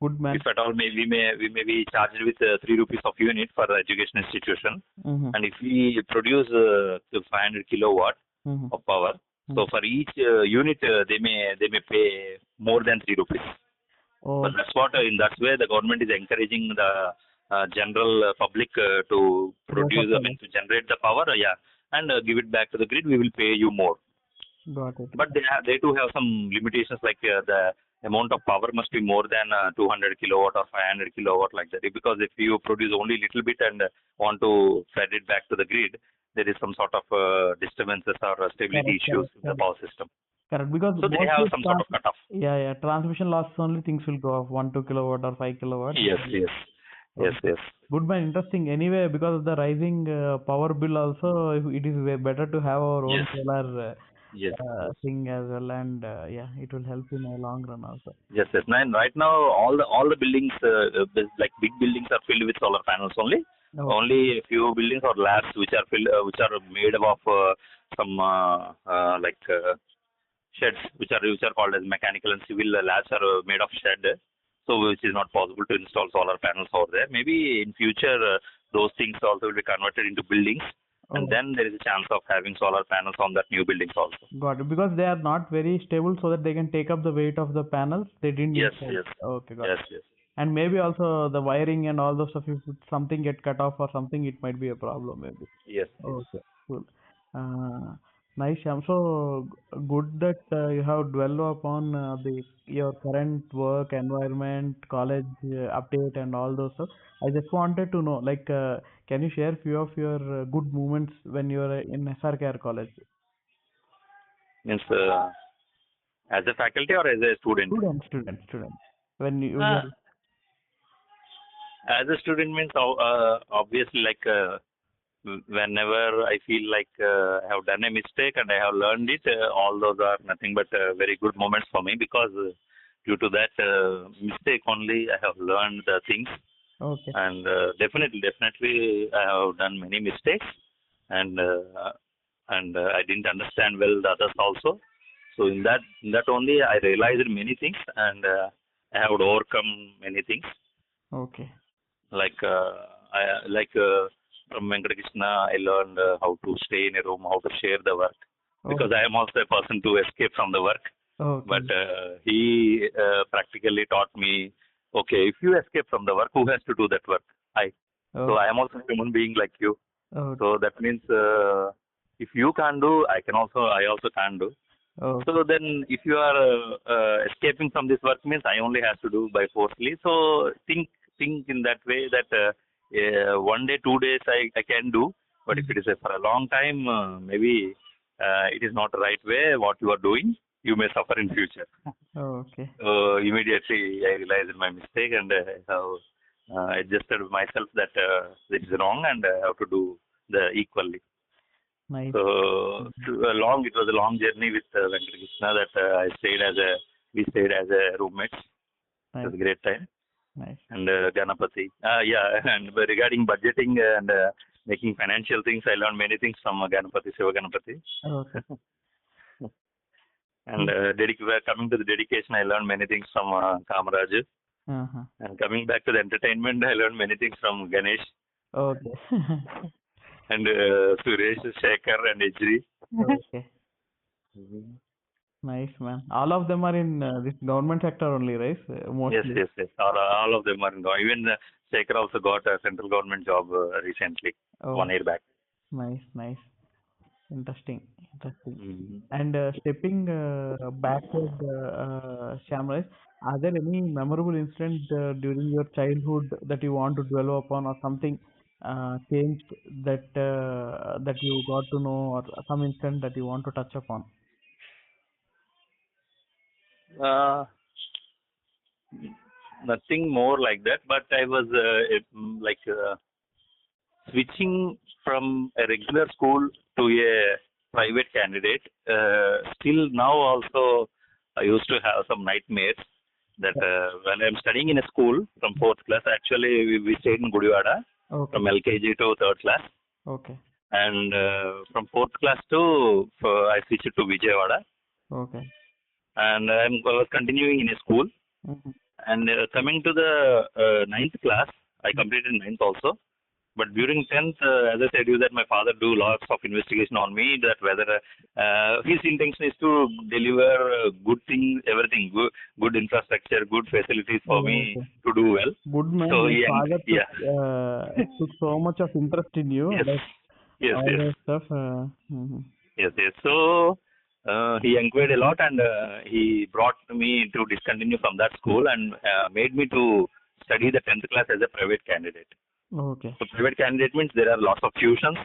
Good man. If at all, we may be charged with 3 rupees of unit for the education institution. And if we produce 500 kilowatt of power, so for each unit they may pay more than 3 rupees. Oh. But in that way the government is encouraging the general public to produce, to generate the power, and give it back to the grid. We will pay you more. Got it. But they do have some limitations, like the amount of power must be more than 200 kilowatt or 500 kilowatt, like that. Because if you produce only little bit and want to feed it back to the grid, there is some sort of disturbances or stability issues in the power system. Correct, because so they have some sort of cutoff. Yeah. Transmission losses only things will go off 1-2 kilowatt or 5 kilowatt. Yes. Good man, interesting. Anyway, because of the rising power bill, also it is way better to have our own solar thing as well, and it will help in the long run also. Yes. And right now all the buildings, like big buildings, are filled with solar panels only. Oh. Only a few buildings or labs which are made of some sheds, which are called as mechanical and civil labs, are made of shed. So which is not possible to install solar panels over there. Maybe in future those things also will be converted into buildings. And then there is a chance of having solar panels on that new buildings also. Got it. Because they are not very stable, so that they can take up the weight of the panels. They didn't. Yes. Okay, got it. Yes. And maybe also the wiring and all those stuff, if something get cut off or something, it might be a problem maybe. Yes. Okay, cool. Nice, Shyam. So good that you have dwelled upon your current work environment, college update, and all those stuff. I just wanted to know, like, can you share few of your good moments when you were in SRKR college? Means as a faculty or as a student? Student. When you as a student means obviously, like whenever I feel like I have done a mistake and I have learned it, all those are nothing but very good moments for me, because due to that mistake only I have learned the things. Okay. And definitely I have done many mistakes, and I didn't understand well the others also. So in that only I realized many things, and I have overcome many things. Okay. Like from Venkatakrishna, I learned how to stay in a room, how to share the work, Oh, because I am also a person to escape from the work. okay. But he practically taught me, okay, if you escape from the work, who has to do that work? I. So Oh, I am also a human being like you. oh, So that means if you can do, I also can do. oh, So then, if you are escaping from this work, means I only have to do by forcefully. So think in that way that 1 day, 2 days I can do, but if mm, it is for a long time, maybe it is not the right way. What you are doing, you may suffer in future. oh, okay. So immediately I realized my mistake, and I have adjusted myself that this is wrong, and I have to do the equally. Nice. So Mhm. it was a long journey with Venkatakrishna that we stayed as a roommates. It Nice, was a great time. nice. And Ganapati. Yeah, and regarding budgeting and making financial things, I learned many things from Ganapati, Shiva Ganapati. Okay. And Mm. coming to the dedication, I learned many things from Kamaraj. Uh-huh. And coming back to the entertainment, I learned many things from Ganesh Okay. and Suresh, Shekhar, and Ejri. Okay. Nice, man. All of them are in this government sector only, right? Yes, Mostly. yes, yes. All of them are in government. Even Shekhar also got a central government job recently, Oh, 1 year back. nice, nice. Interesting, interesting. Mm. And stepping backward, Shamraj, are there any memorable incident during your childhood that you want to dwell upon, or something changed that you got to know, or some incident that you want to touch upon? Uh, Nothing more like that, but I was switching from a regular school to a private candidate. Still now also, I used to have some nightmares that when I'm studying in a school from fourth class, actually we stayed in Gudivada from Okay, LKG to third class, okay, and from fourth class to I switched to Vijayawada, okay. and I was continuing in a school. Mhm. And coming to the ninth class, I completed ninth also. But during 10th, as I said you that my father do lots of investigation on me, that whether his intention is to deliver good things, everything, good infrastructure, good facilities for me Okay. to do well. Good man. So Your father yeah, took so much of interest in you yes, that yes, all yes, that stuff. Mhm. yes, yes. So he inquired a lot, and he brought me to discontinue from that school, and made me to study the 10th class as a private candidate. Okay. So private candidate means there are lots of tuitions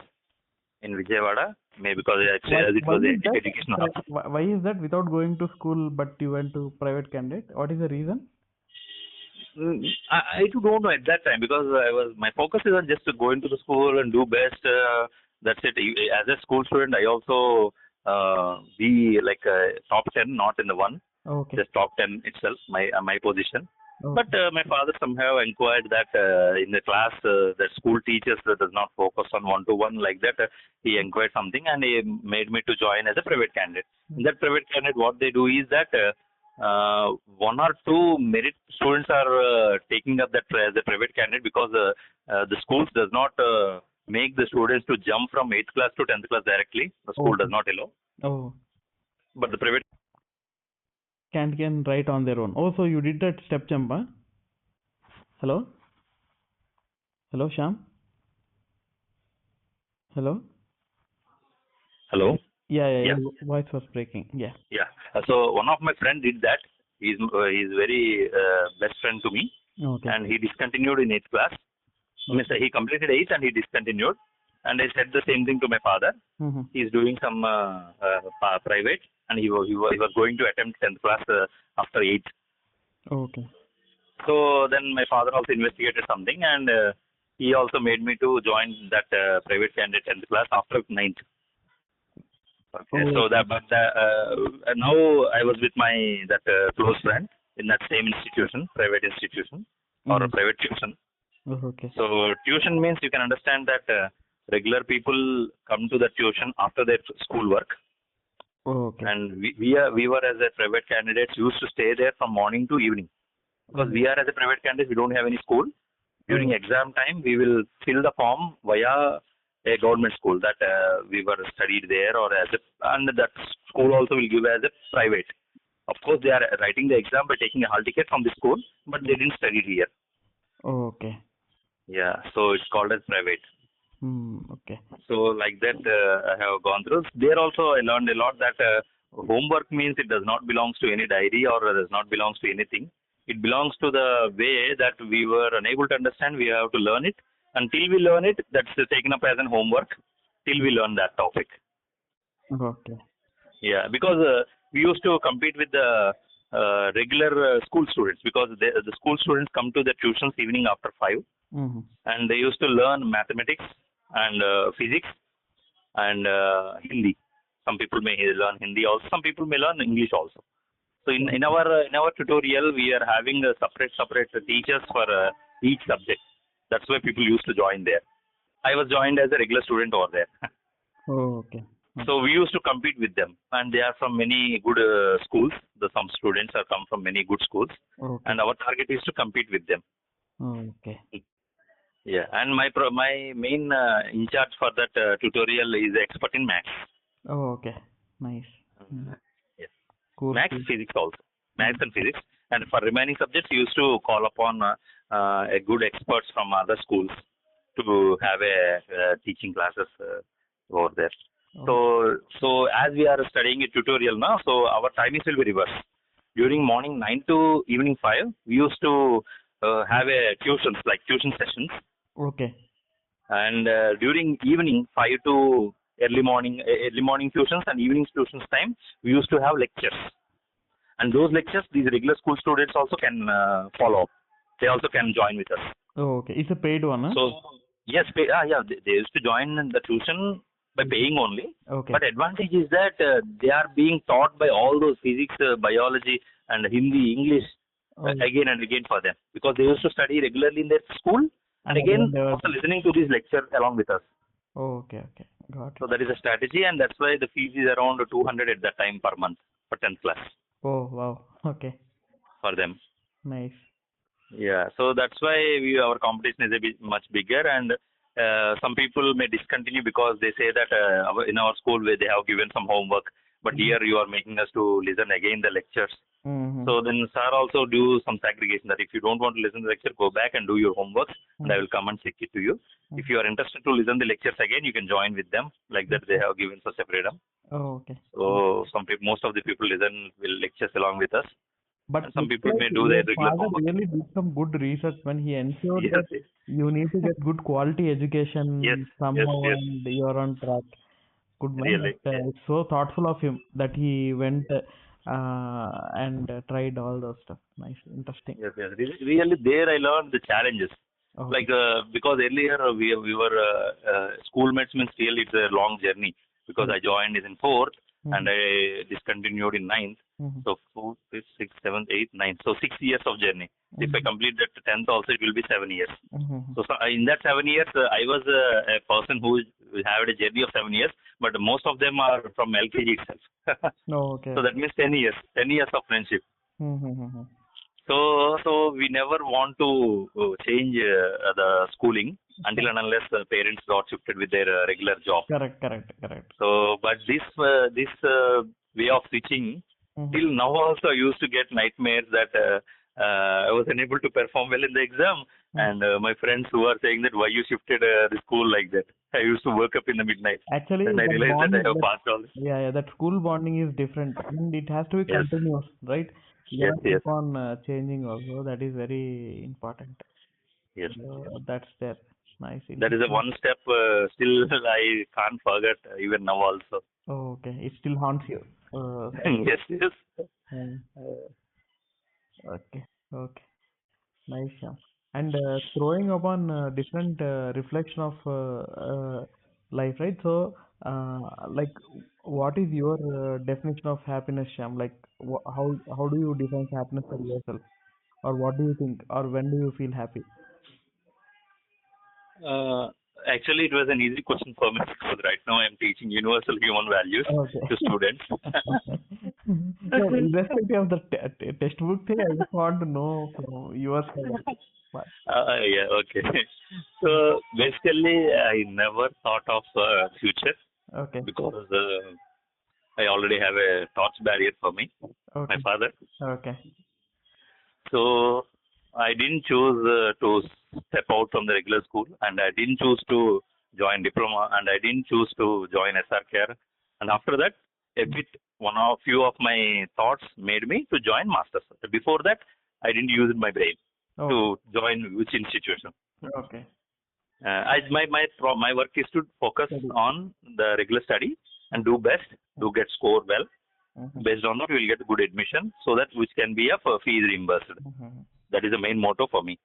in Vijayawada, maybe because as it Why was a is that? educational hub. Why is that without going to school, but you went to private candidate? What is the reason? I too don't know at that time, because my focus is on just to go into the school and do best. That's it. As a school student, I also be like top 10, not in the one, Okay. just top 10 itself, my position. But Okay. my father somehow inquired that in the class, the school teachers does not focus on one-to-one like that. He inquired something, and he made me to join as a private candidate. In that private candidate, what they do is that one or two merit students are taking up that as a private candidate, because the schools does not make the students to jump from 8th class to 10th class directly. The school does Okay. not allow. Oh, But the private can write on their own. Oh, so you did that step jump, huh? Hello? Hello, Sham? Hello? hello. Yeah, yeah, Yeah. your voice was breaking. Yeah. Yeah. So one of my friend did that. He's very best friend to me, Okay. and he discontinued in 8th class. Means Okay. he completed 8th and he discontinued. And I said the same thing to my father. Mm-hmm. He's doing some private, and he was going to attempt 10th class after 8th. Okay. So then my father also investigated something, and he also made me to join that private candidate 10th class after 9th. Okay, Oh, so okay. now I was with my that close friend in that same institution, private institution, or a Mm-hmm. private tuition. Oh, okay. So tuition means you can understand that regular people come to the tuition after their school work. Okay. And we were as a private candidates used to stay there from morning to evening, because Oh. we are as a private candidate, we don't have any school. During Oh. exam time, we will fill the form via a government school that we were studied there, or as a, and that school also will give as a private. Of course, they are writing the exam by taking a hall ticket from the school, but they didn't study here. Okay. Yeah, so it's called as private. Okay. So like that, I have gone through. There also I learned a lot that homework means it does not belongs to any diary, or does not belongs to anything. It belongs to the way that we were unable to understand. We have to learn it. Until we learn it, that's taken up as an homework. Till we learn that topic. Okay. Yeah, because we used to compete with the regular school students, because the school students come to the tuitions evening after 5, Mm-hmm. and they used to learn mathematics and physics and Hindi. Some people may learn Hindi also. Some people may learn English also. So in our tutorial, we are having a separate teachers for each subject. That's why people used to join there. I was joined as a regular student over there. Okay. So we used to compete with them, and they are from many good schools. Some students are come from many good schools, Okay. and our target is to compete with them. Okay. Yeah, and my main in charge for that tutorial is expert in maths. Okay. Nice. Yes, Cool. maths, Cool. physics also, maths Mm. and physics. And for remaining subjects, we used to call upon a good experts from other schools to have a teaching classes over there. Oh. So as we are studying a tutorial now, so our timings will be reversed. During morning 9 to evening 5, we used to have a tuitions, like tuition sessions. Okay. And during evening 5 to early morning tuitions and evening tuitions time, we used to have lectures. And those lectures, these regular school students also can follow up. They also can join with us. Oh, okay. It's a paid one, huh? So yes, yeah, they used to join the tuition by paying only. Okay. But advantage is that they are being taught by all those physics, biology, and Hindi, English Oh. again and again for them, because they used to study regularly in their school, and And again again they were. also listening to these lectures along with us. Oh, okay. Okay. Got So it. that is a strategy, and that's why the fees is around 200 at that time per month for 10th class Oh, wow. Okay. for them. Nice. Yeah, so that's why our competition is a bit much bigger, and some people may discontinue because they say that in our school where they have given some homework, but Mm-hmm. here you are making us to listen again the lectures. Mm-hmm. So then sir also do some segregation that if you don't want to listen to the lecture, go back and do your homework, and I will come and check it to you. If you are interested to listen the lectures again, you can join with them. Like that, they have given such a freedom. Oh, okay. So some people, most of the people listen will lectures along with us, But and some looks people like may do their your regular father homework. really did some good research when he ensured Yes, that you need to get good quality yes, education yes, somehow yes, and you're on track. Good man. really. But, it's so thoughtful of him that he went and tried all those stuff. Nice. Interesting. Yes, yes. Really, there I learned the challenges. Okay. Like because earlier we were schoolmates means really it's a long journey, because Yeah. I joined is in fourth Mm-hmm. and I discontinued in ninth. Mm-hmm. So fourth, fifth, sixth, seventh, eighth, ninth. So 6 years of journey. If I Mm-hmm. complete that tenth also, it will be 7 years. Mm-hmm. So in that 7 years, I was a person who had a journey of 7 years, but most of them are from LKG itself. Oh, okay. So that means 10 years, 10 years of friendship. Mm-hmm. So we never want to change the schooling until and unless the parents got shifted with their regular job. Correct, correct, correct. So, but this way of switching, Mm-hmm. till now also I used to get nightmares that I was unable to perform well in the exam, and my friends who are saying that why you shifted the school like that. I used to wake up in the midnight. Actually, Then I that realized that bond, I have that, passed all. yeah, yeah, that school bonding is different and it has to be Yes, continuous, right? You yes, gotta yes, keep on changing also. That is very important. yes. That's there. Nice, That is a interesting. one step still I can't forget even now also. Oh, okay. It still haunts you. Yes, yes. Um, okay, okay. Nice, Shyam. And throwing upon different reflection of life, right? So, like, what is your definition of happiness, Shyam? Like, how do you define happiness for yourself, or what do you think, or when do you feel happy? Uh, Actually, it was an easy question for me because right now I'm teaching universal human values Okay. to students. No, irrespective of the textbook thing, I just want to know from your side. What? Yeah, okay. So basically, I never thought of future Okay. because I already have a torch barrier for me, my Okay. father. Okay. So I didn't choose to step out from the regular school, and I didn't choose to join diploma, and I didn't choose to join SRKR. And after that, a bit one or few of my thoughts made me to join masters. Before that, I didn't use my brain Okay. to join which institution. Okay. My work is to focus Study. on the regular study and do best to get score well. Mm-hmm. Based on that, we will get good admission so that which can be a fee reimbursed. Mm-hmm. That is the main motto for me.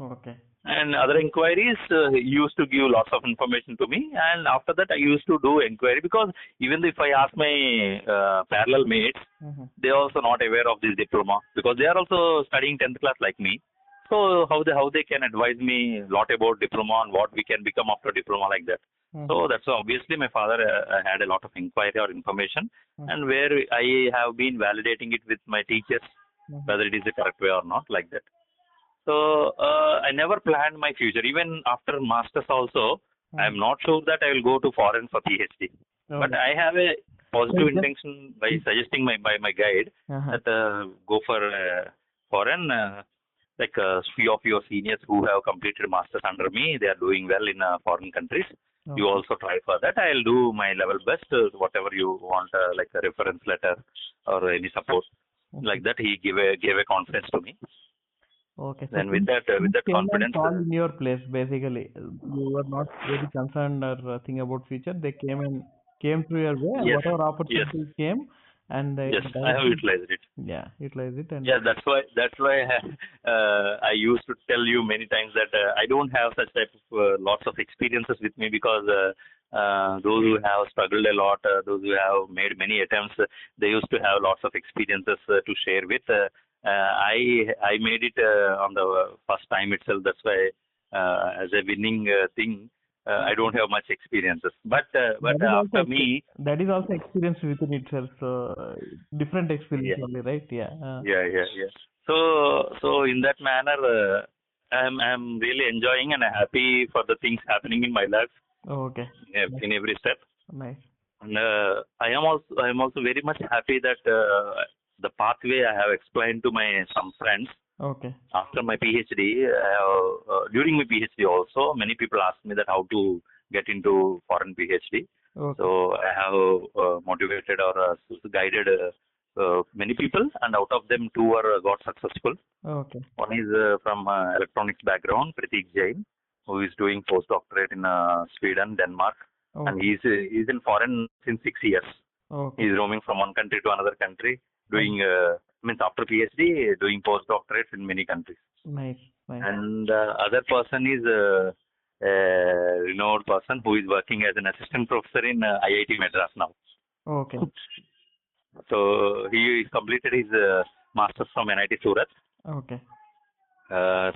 Okay. And other inquiries used to give lots of information to me. And after that, I used to do inquiry because even if I ask my parallel mates, Mm-hmm. they are also not aware of this diploma because they are also studying 10th class like me. So how they can advise me a lot about diploma and what we can become after diploma like that. Mm-hmm. So that's obviously my father had a lot of inquiry or information, and where I have been validating it with my teachers Mm-hmm. whether it is the correct way or not like that. So I never planned my future. Even after masters also, I am not sure that I will go to foreign for PhD. But Okay. I have a So positive it's just. intention by suggesting my guide Uh-huh. that go for foreign. Like few of your seniors who have completed masters under me, they are doing well in foreign countries. You Okay. also try for that. I'll do my level best. Whatever you want, like a reference letter or any support Okay. like that. He gave a confidence to me. Okay. So Then things, with things that came and confidence, fall in your place, basically. You were not very concerned or think about future. They came through your way, and yes, whatever yes, opportunities came, and yes, you I have directly, utilized it. yeah, utilize it and Yeah, that's why I used to tell you many times that I don't have such type of lots of experiences with me because those who have struggled a lot, those who have made many attempts, they used to have lots of experiences to share with. I made it on the first time itself. That's why as a winning thing, I don't have much experiences. But that is also after me, that is also experience within itself. So different experience yeah. only, right? Yeah. Yeah. So in that manner, I'm really enjoying and happy for the things happening in my life Okay. Nice. in every step. Nice. And I am also very much happy that the pathway I have explained to my some friends Okay. after my PhD. During my PhD also, many people ask me that how to get into foreign PhD. Okay. So I have motivated or guided many people, and out of them, two are got successful. Okay. One is from electronics background, Pratik Jain, who is doing postdoctorate in Sweden, Denmark, and Okay. he's in foreign since 6 years. Okay. He's roaming from one country to another country, Oh, doing means after PhD, doing postdoctorates in many countries. nice. Nice. And other person is a renowned person who is working as an assistant professor in IIT Madras now. Okay. So he completed his master's from NIT Surat. Okay.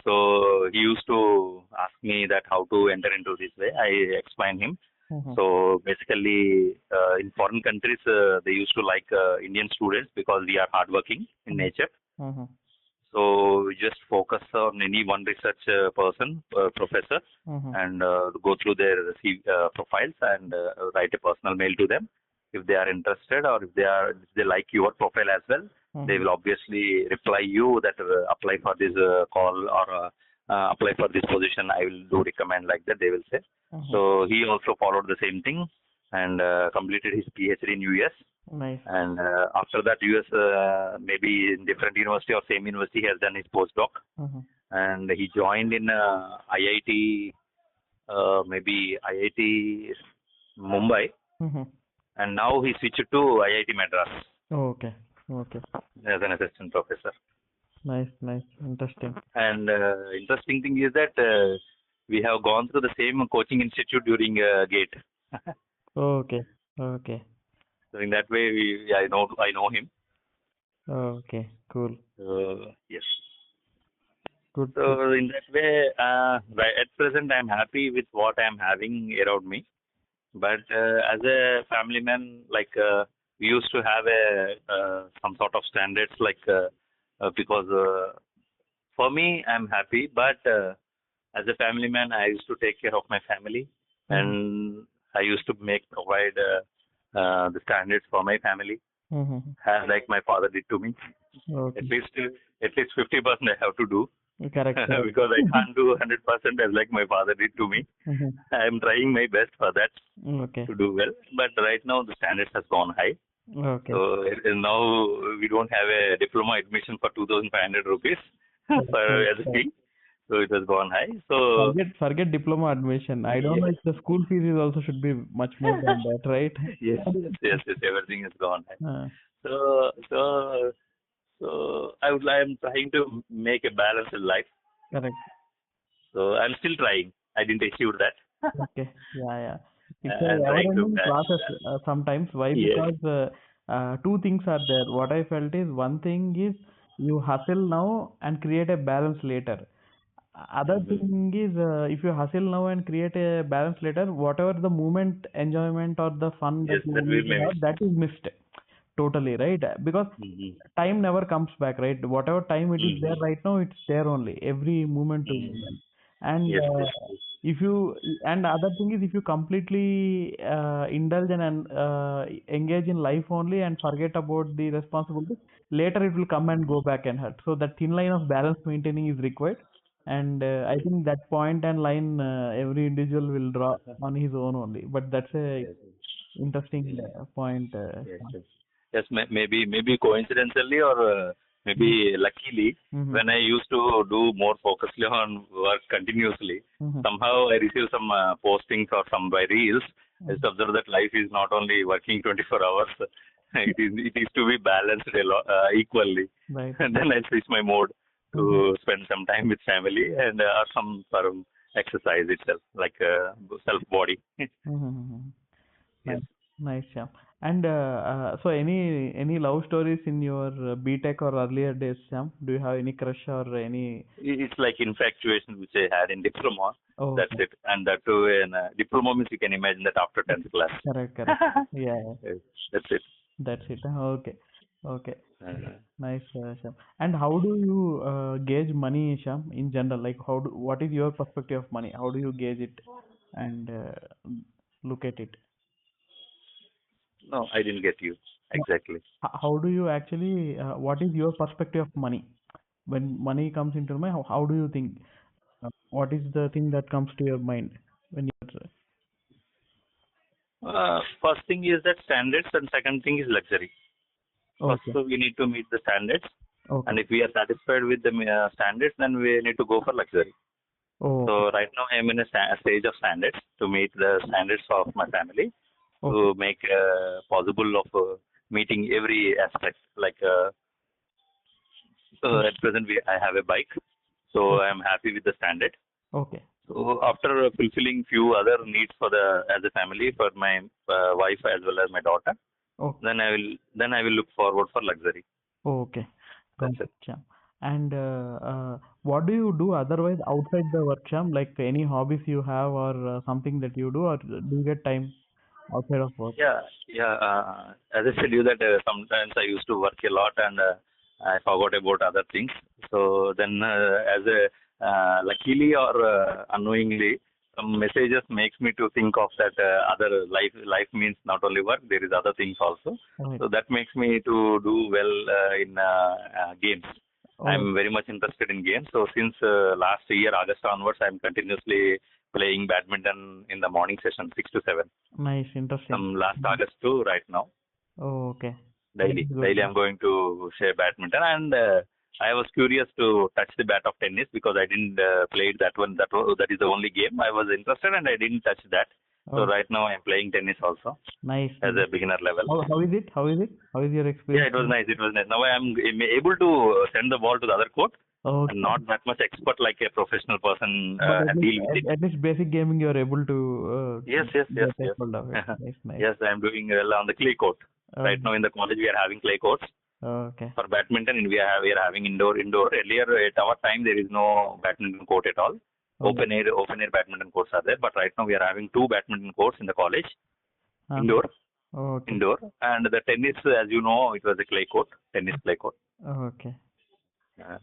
So he used to ask me that how to enter into this way. I explained him. Mm-hmm. So basically, in foreign countries, they used to like Indian students because we are hardworking in nature. Mm-hmm. So we just focus on any one research professor, Mm-hmm. and go through their profiles and write a personal mail to them. If they are interested or if they like your profile as well, they Mm-hmm. will obviously reply you that apply for this call or apply for this position. I will do recommend like that. They will say. Mm-hmm. So he also followed the same thing and completed his PhD in US. Nice. And after that, US maybe in different university or same university he has done his postdoc, Mm-hmm. and he joined in IIT, maybe IIT Mumbai, Mm-hmm. and now he switched to IIT Madras Okay. Okay. as an assistant professor. Nice. Nice. Interesting. And interesting thing is that we have gone through the same coaching institute during GATE. Okay. Okay. So in that way, I know him. Okay. Cool. Yes. Good, good. So in that way, right at present, I'm happy with what I'm having around me. But as a family man, like we used to have a some sort of standards, like because for me, I'm happy. But as a family man, I used to take care of my family, Mm-hmm. and I used to make provide the standards for my family, Mm-hmm. as like my father did to me. At Okay. least at least 50% I have to do Correct, correct. because I can't do 100% as like my father did to me. Mm-hmm. I'm trying my best for that Okay. to do well, but right now the standards has gone high. Okay. So now we don't have a diploma admission for 2,500 rupees Correct, for correct, as a correct. fee. So it has gone high. So Forget diploma admission. I don't know yes, if the school fees is also should be much more than that, right? yes, everything has gone high. Uh, So I'm trying to make a balance in life. correct. So I'm still trying. I didn't achieve that. Okay. Yeah, yeah. It's a I'm trying to never-ending process sometimes. Why? yes. Because two things are there. What I felt is one thing is you hustle now and create a balance later. Other Hmm. thing is if you hustle now and create a balance later, whatever the moment enjoyment or the fun that Yes, you that will need to be have, missed. that is missed totally, right? Because Hmm. time never comes back, right? Whatever time it is there Hmm. right now, it's there only, every moment to Hmm. moment. And Yes, yes, yes. if you and other thing is if you completely indulge and engage in life only and forget about the responsibilities, later it will come and go back and hurt. So that thin line of balance maintaining is required. And I think that point and line every individual will draw on his own only. But that's a Yes, interesting yes, point. yes, Shyam. yes. Yes, maybe coincidentally or Mhm. maybe luckily, Mhm. when I used to do more focusedly on work continuously, Mhm. somehow I received some postings or some by reels. I just Mhm. observed that life is not only working 24 hours; it is to be balanced equally. Right. And then I switch my mode Mhm. to spend some time with family and or some sort of exercise itself, like self body. Mhm. Yes. Nice, nice, Shyam. And so any love stories in your B.Tech or earlier days, Shyam? Do you have any crush or any? It's like infatuation which I had in diploma. Oh, That's okay. it. And that too in diploma means you can imagine that after 10th class. Correct, correct. Yeah, yeah. Yes, that's it. That's it. Okay, okay. Uh, Nice, Shyam. And how do you gauge money, Shyam, in general? Like, what is your perspective of money? How do you gauge it and look at it? no, I didn't get you exactly. How do you actually, what is your perspective of money? When money comes into mind, how do you think? What is the thing that comes to your mind when you're First thing is that standards, and second thing is luxury. First, okay, so we need to meet the standards, okay, and if we are satisfied with the standards, then we need to go for luxury. okay, So right now I am in a stage of standards to meet the standards of my family okay, to make possible of meeting every aspect. Like okay, at present, I have a bike, so I okay, am happy with the standard. okay, So after fulfilling few other needs for the as a family for my wife as well as my daughter, okay, then I will look forward for luxury. okay. Got That's it. it, Shyam. And what do you do otherwise outside the work, Shyam? Like any hobbies you have or something that you do, or do you get time outside of work? Yeah, yeah. As I said you that sometimes I used to work a lot and I forgot about other things. So then, as a luckily or unknowingly, some messages makes me to think of that other life. Life means not only work. There is other things also. Right. So that makes me to do well in games. Oh, I'm very much interested in games. So since last year August onwards, I'm continuously playing badminton in the morning session, 6 to 7 nice, interesting. from last August to right now. Oh, okay. That Daily, is good. daily I'm going to share badminton, and I was curious to touch the bat of tennis because I didn't play that one. That is the only game I was interested, and I didn't touch that. So Oh, right now I'm playing tennis also nice, as nice. a beginner level. How is it? How is it? How is your Yeah, experience? it was nice. It was nice. Now I'm able to send the ball to the other court. I'm Okay. not that much expert like a professional person But deal with it. at least basic gaming you're able to Yes, yes, yes, get a yes. hold of it. Nice, nice. Yes, I'm doing well on the clay court. Uh, Right now in the college we are having clay courts. Okay. For badminton, we are having indoor. Earlier at our time there is no badminton court at all. Oh. Open air badminton courts are there, but right now we are having two badminton courts in the college, Uh-huh. indoor, Okay. indoor, and the tennis, as you know, it was a clay court, tennis clay court. Okay.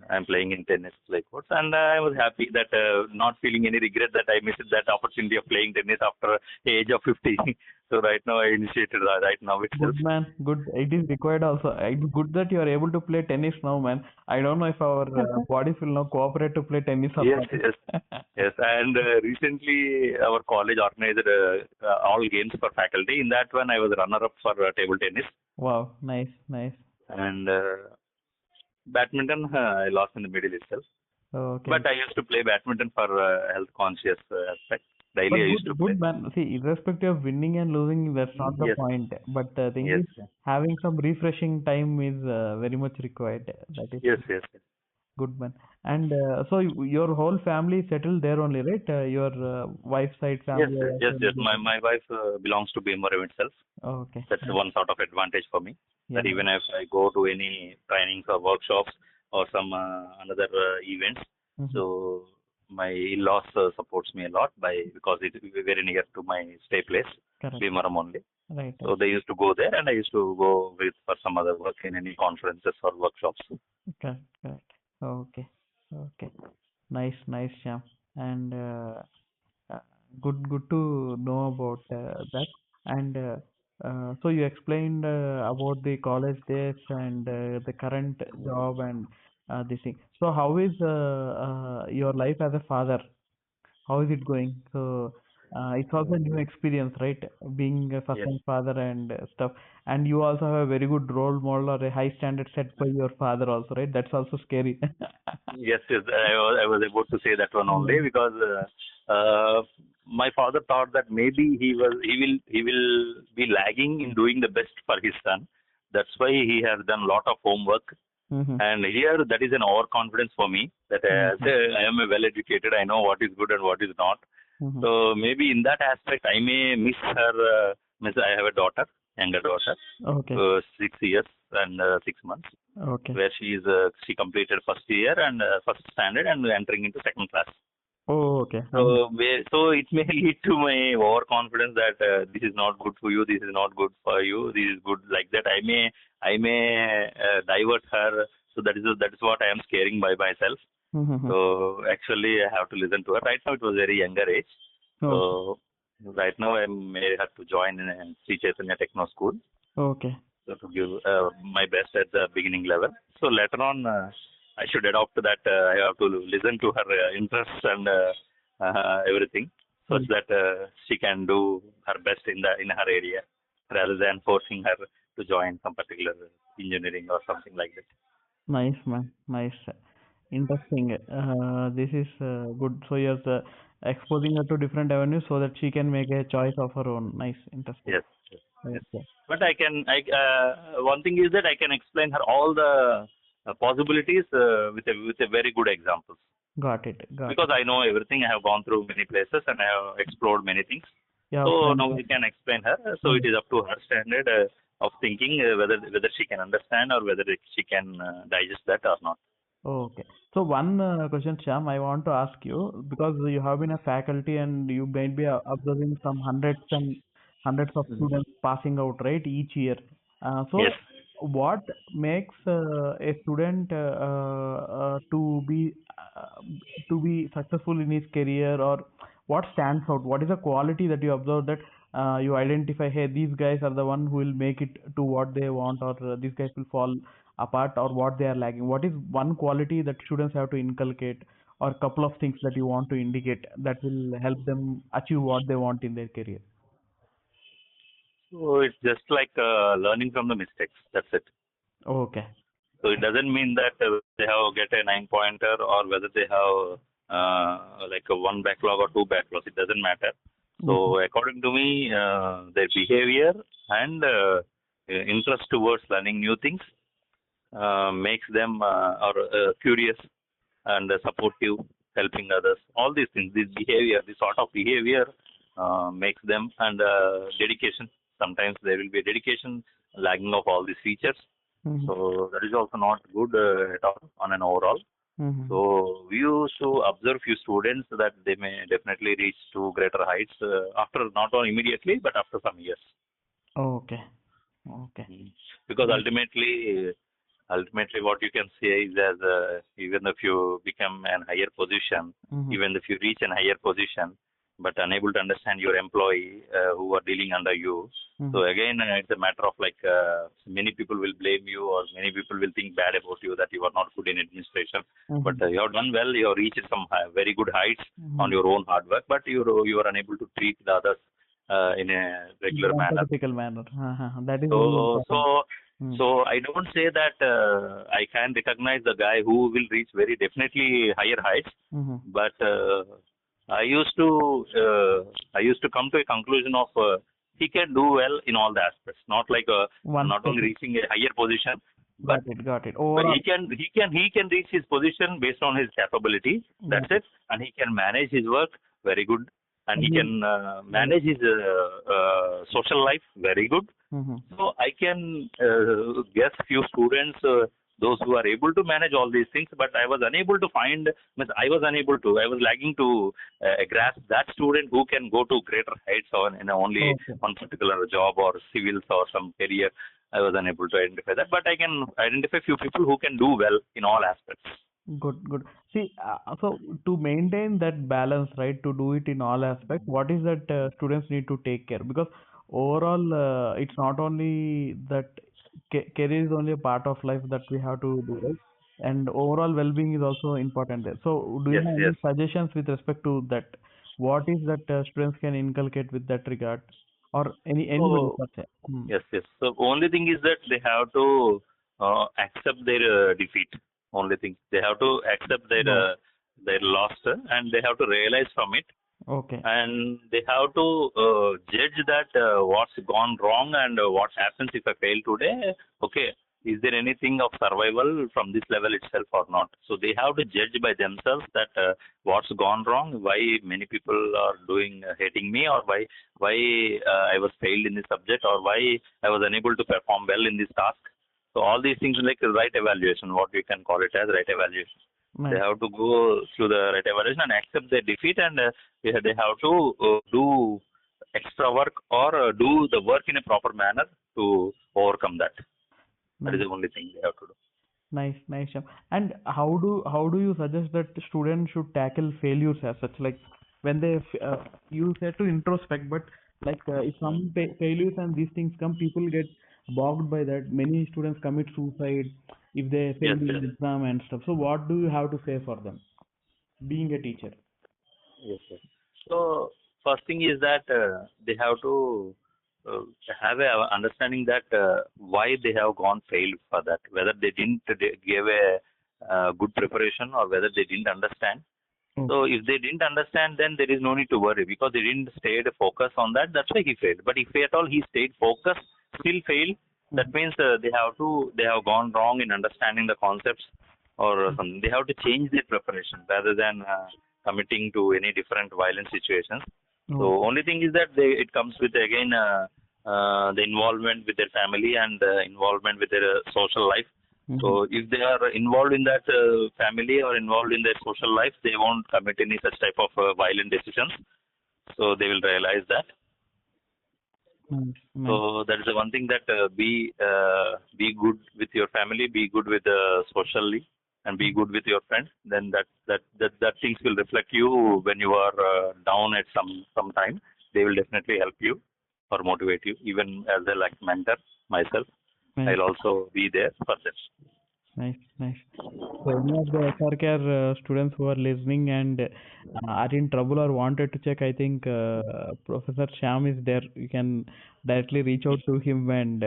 I'm playing in tennis clay courts, and I was happy that not feeling any regret that I missed that opportunity of playing tennis after the age of 50. So right now I initiated right now itself. Good man, good. It is required also. It's good that you are able to play tennis now, man. I don't know if our bodies will now cooperate to play tennis or Yes, yes, not. yes. And recently, our college organized all games for faculty. In that one, I was runner-up for table tennis, Wow, nice, nice. and badminton. I lost in the middle itself. Okay. But I used to play badminton for health conscious aspect. Daily, I But used to good, play. good man. See, irrespective of winning and losing, that's not the Yes, point. But the thing yes, is, having some refreshing time is very much required. That is yes, yes, yes. good man. And so your whole family settled there only, right? Your wife's side Yes, family yes, are yes, also yes. in My wife belongs to BMRM itself. Okay. That's one sort of advantage for me. Yeah, That nice. even if I go to any trainings or workshops or some another events, Mm-hmm. so my in-laws supports me a lot because it is very near to my stay place, Correct. Bhimaram only. Right, So right. they used to go there, and I used to go with for some other work in any conferences or workshops. Correct, correct. Okay, okay. Nice, nice, Shyam. And uh, good to know about that. And so you explained about the college days and the current job and this thing. So how is your life as a father? How is it going? So it's also a new experience, right? Being a Yes. first-time father and stuff. And you also have a very good role model or a high standard set by your father also, right? That's also scary. Yes, yes. I was about to say that one Yeah. only because my father thought that maybe he will be lagging in doing the best for his son. That's why he has done a lot of homework. Mm-hmm. And here, that is an overconfidence for me that Mm-hmm. I am a well-educated. I know what is good and what is not. Mm-hmm. So maybe in that aspect, I may miss her. Miss, I have a daughter, younger daughter, Okay. 6 years and 6 months, Okay. where she completed first year and first standard and entering into second class. Oh, okay. So it may lead to my overconfidence that this is not good for you, this is not good for you, this is good like that. I may divert her. So that is what I am scaring by myself. Mm-hmm. So actually, I have to listen to her. Right now, it was very younger age. Okay. So right now, I may have to join in a Sri Chaitanya Techno School, Okay. so to give my best at the beginning level. So later on, I should adopt that. I have to listen to her interests and everything, such Mm. that she can do her best in her area, rather than forcing her to join some particular engineering or something like that. Nice, man. Nice. Interesting. This is good. So you're exposing her to different avenues so that she can make a choice of her own. Nice. Interesting. Yes, yes, yes. Okay. But one thing is that I can explain her all the possibilities with a very good examples, Got it. Got because it. I know everything. I have gone through many places and I have explored many things. You have So friends. now I can explain her. So Mm. it is up to her standard of thinking whether she can understand or whether she can digest that or not. Okay. So one question, Shyam, I want to ask you because you have been a faculty and you might be observing some hundreds and hundreds of students passing out, right, each year. Yes. So what makes a student uh, to be successful in his career, or what stands out? What is the quality that you observe that you identify, hey, these guys are the one who will make it to what they want, or these guys will fall apart, or what they are lagging? What is one quality that students have to inculcate, or a couple of things that you want to indicate that will help them achieve what they want in their career? So it's just like learning from the mistakes. That's it. Okay. So it doesn't mean that they have get a 9 pointer or whether they have like a one backlog or two backlogs. It doesn't matter. Mm-hmm. So according to me, their behavior and interest towards learning new things makes them or curious and supportive, helping others. All these things, this behavior, this sort of behavior makes them, and dedication. Sometimes there will be a dedication lagging of all these features. Mhm. So that is also not good at all on an overall. Mhm. So we used to observe few students that they may definitely reach to greater heights after not only immediately but after some years. Okay. Okay. Mm. Because Right. ultimately what you can say is as even if you become an higher position, Mhm. even if you reach an higher position, but unable to understand your employee who are dealing under you. Mhm. So again, it's a matter of like many people will blame you or many people will think bad about you that you are not good in administration. But Mhm. you have done well. You have reached some very good heights on Mhm. your own hard work, but you are unable to treat the others in a regular In manner. empathetical manner. That is very So, important. so, Mm. so I don't say that I can recognize the guy who will reach very definitely higher heights, Mhm. but I used to I used to come to a conclusion of he can do well in all the aspects, not like One not only specific. reaching a higher position, but Got it. Got it. he Overall. can reach his position based on his capability. That's Got it. it, and he can manage his work very good, and And he you. can Right. manage his social life very good. Mhm. So I can guess few students, those who are able to manage all these things, but I was unable to find, means I was lagging to grasp that student who can go to greater heights on in only Okay. one particular job or civils or some career. I was unable to identify that, but I can identify few people who can do well in all aspects. Good, good. See, so to maintain that balance, right, to do it in all aspects, what is that students need to take care? Because overall, it's not only that career is only a part of life that we have to do, right? And overall well-being is also important there. So, do you Yes, have yes. any suggestions with respect to that? What is that students can inculcate with that regard, or anybody So per se? Hmm. yes, yes. So only thing is that they have to accept their defeat. Only thing they have to accept Wow. their loss and they have to realize from it Okay. and they have to judge that what's gone wrong and what happens if I fail today. Okay, is there anything of survival from this level itself or not? So they have to judge by themselves that what's gone wrong, why many people are doing hating me, or why I was failed in this subject, or why I was unable to perform well in this task. So all these things like right evaluation, what we can call it as right evaluation. They Nice. have to go through the right evaluation and accept their defeat, and they have to do extra work or do the work in a proper manner to overcome that. That is Nice. the only thing they have to do. Nice, nice, Shyam. And how do you suggest that students should tackle failures as such? Like when you said to introspect, but like if Mm. some failures and these things come, people get bogged by that. Many students commit suicide if they fail Yes, yes, in exam and stuff. So what do you have to say for them, being a teacher? yes, yes. So first thing is that they have to uh, have a understanding that why they have gone failed for that, whether they didn't they give a good preparation or whether they didn't understand. Okay. So if they didn't understand, then there is no need to worry because they didn't stay the focus on that. That's why he failed. But if at all he stayed focused, still failed, that Mhm. means they have gone wrong in understanding the concepts or something. They have to change their preparation rather than committing to any different violent situations. So Okay. only thing is that it comes with again the involvement with their family and involvement with their social life. Mhm. So if they are involved in that family or involved in their social life, they won't commit any such type of violent decisions. So they will realize that. Nice, nice, So that is the one thing that be good with your family, be good with socially, and be good with your friends. Then that things will reflect you when you are down at some time. They will definitely help you or motivate you. Even as a like mentor myself, nice, I'll also be there for them. nice, nice. So any of the SRKR students who are listening and are in trouble or wanted to check, I think Professor Shyam is there. You can directly reach out to him and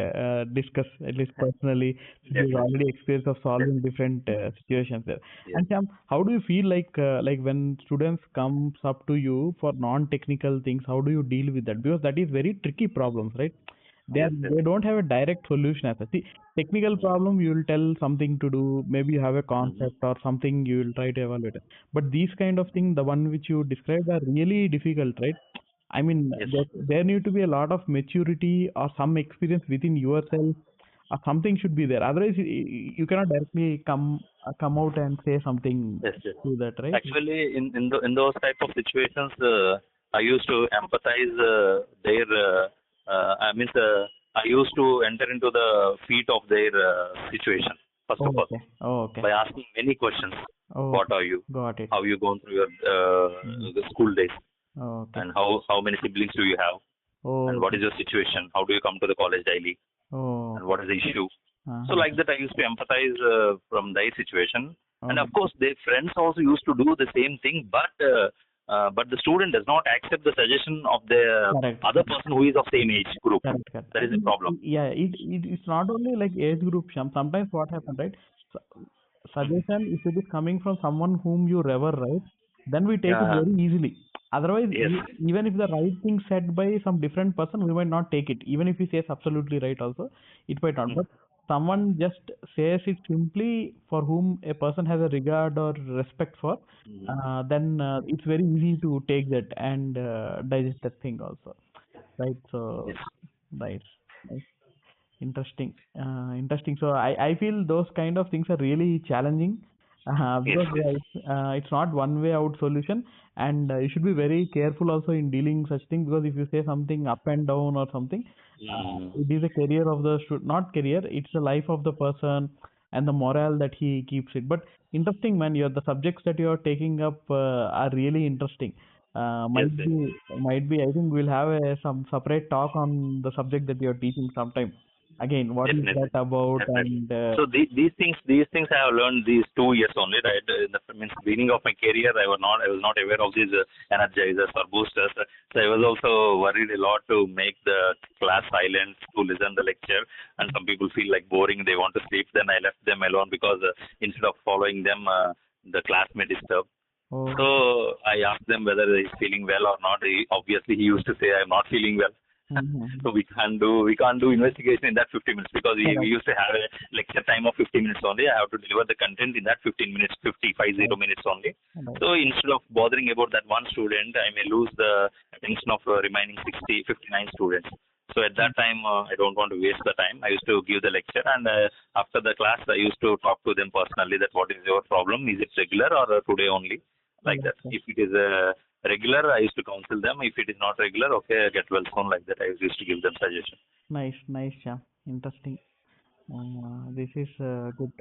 discuss at least personally. He's Definitely, already experienced of solving definitely. different situations there. Yes. And Shyam, how do you feel like when students comes up to you for non-technical things, how do you deal with that? Because that is very tricky problems, right? Yes, yes. They don't have a direct solution as such. See, technical problem you will tell something to do, maybe you have a Mm-hmm. concept or something you will try to evaluate it. But these kind of thing, the one which you described are really difficult, right? I mean, Yes. there need to be a lot of maturity or some experience within yourself, something should be there. Otherwise, you cannot directly come out and say something Yes, yes. to that, right? Actually, in those type of situations, I used to empathize their. I mean, I used to enter into the feet of their situation. First of Oh, all, okay. Oh, okay. by asking many questions. Oh, What okay. are you? Got it. How you gone through your Mhm. the school days? Oh, okay. And how many siblings do you have? Oh, And what okay. is your situation? How do you come to the college daily? Oh, And okay. what is the issue? So Uh-huh. like that, I used to empathize from their situation, and of Oh, course, their friends also used to do the same thing. But the student does not accept the suggestion of the correct. other person who is of same age group. Correct, correct. That is the problem. Yeah, it's not only like age group, Shyam. Sometimes what happens, right? Mhm. Suggestion, if it is coming from someone whom you revere, right, then we take it Yeah. very easily. Otherwise, Yes. even if the right thing said by some different person, we might not take it. Even if he says absolutely right, also, it might not. Mhm. But someone just says it simply for whom a person has a regard or respect for, Mhm. then it's very easy to take that and digest that thing also, right? So, Yes. right. Right. Interesting. Interesting. So I feel those kind of things are really challenging Yes. because Yes. it's not one way out solution, and you should be very careful also in dealing such thing, because if you say something up and down or something, Mm. it is a career of the not career, it's the life of the person and the morale that he keeps it. But interesting, man, the subjects that you are taking up are really interesting. Yes. Yes. Might be. I think we'll have some separate talk on the subject that you are teaching sometime. Again, what is that Definitely, about? definitely. And So these things I have learned these 2 years only, right? In the means beginning of my career, I was not aware of these energizers or boosters. So I was also worried a lot to make the class silent to listen the lecture, and some people feel like boring, they want to sleep. Then I left them alone because instead of following them, the class may disturb. oh, So I asked them whether he's feeling well or not. Obviously, he used to say, "I'm not feeling well." mm-hmm. So we can't do investigation in that 50 minutes because we Correct. used to have a lecture time of 15 minutes only. I have to deliver the content in that 15 minutes, 50 Right. minutes only. Right. So instead of bothering about that one student, I may lose the attention of remaining 59 students. So at that time, I don't want to waste the time. I used to give the lecture, and after the class, I used to talk to them personally that what is your problem? Is it regular or today only? Like that. Okay. If it is regular, I used to counsel them. If it is not regular, okay, get well soon. Like that, I used to give them suggestion. Nice, nice, Sham. Interesting. This is good.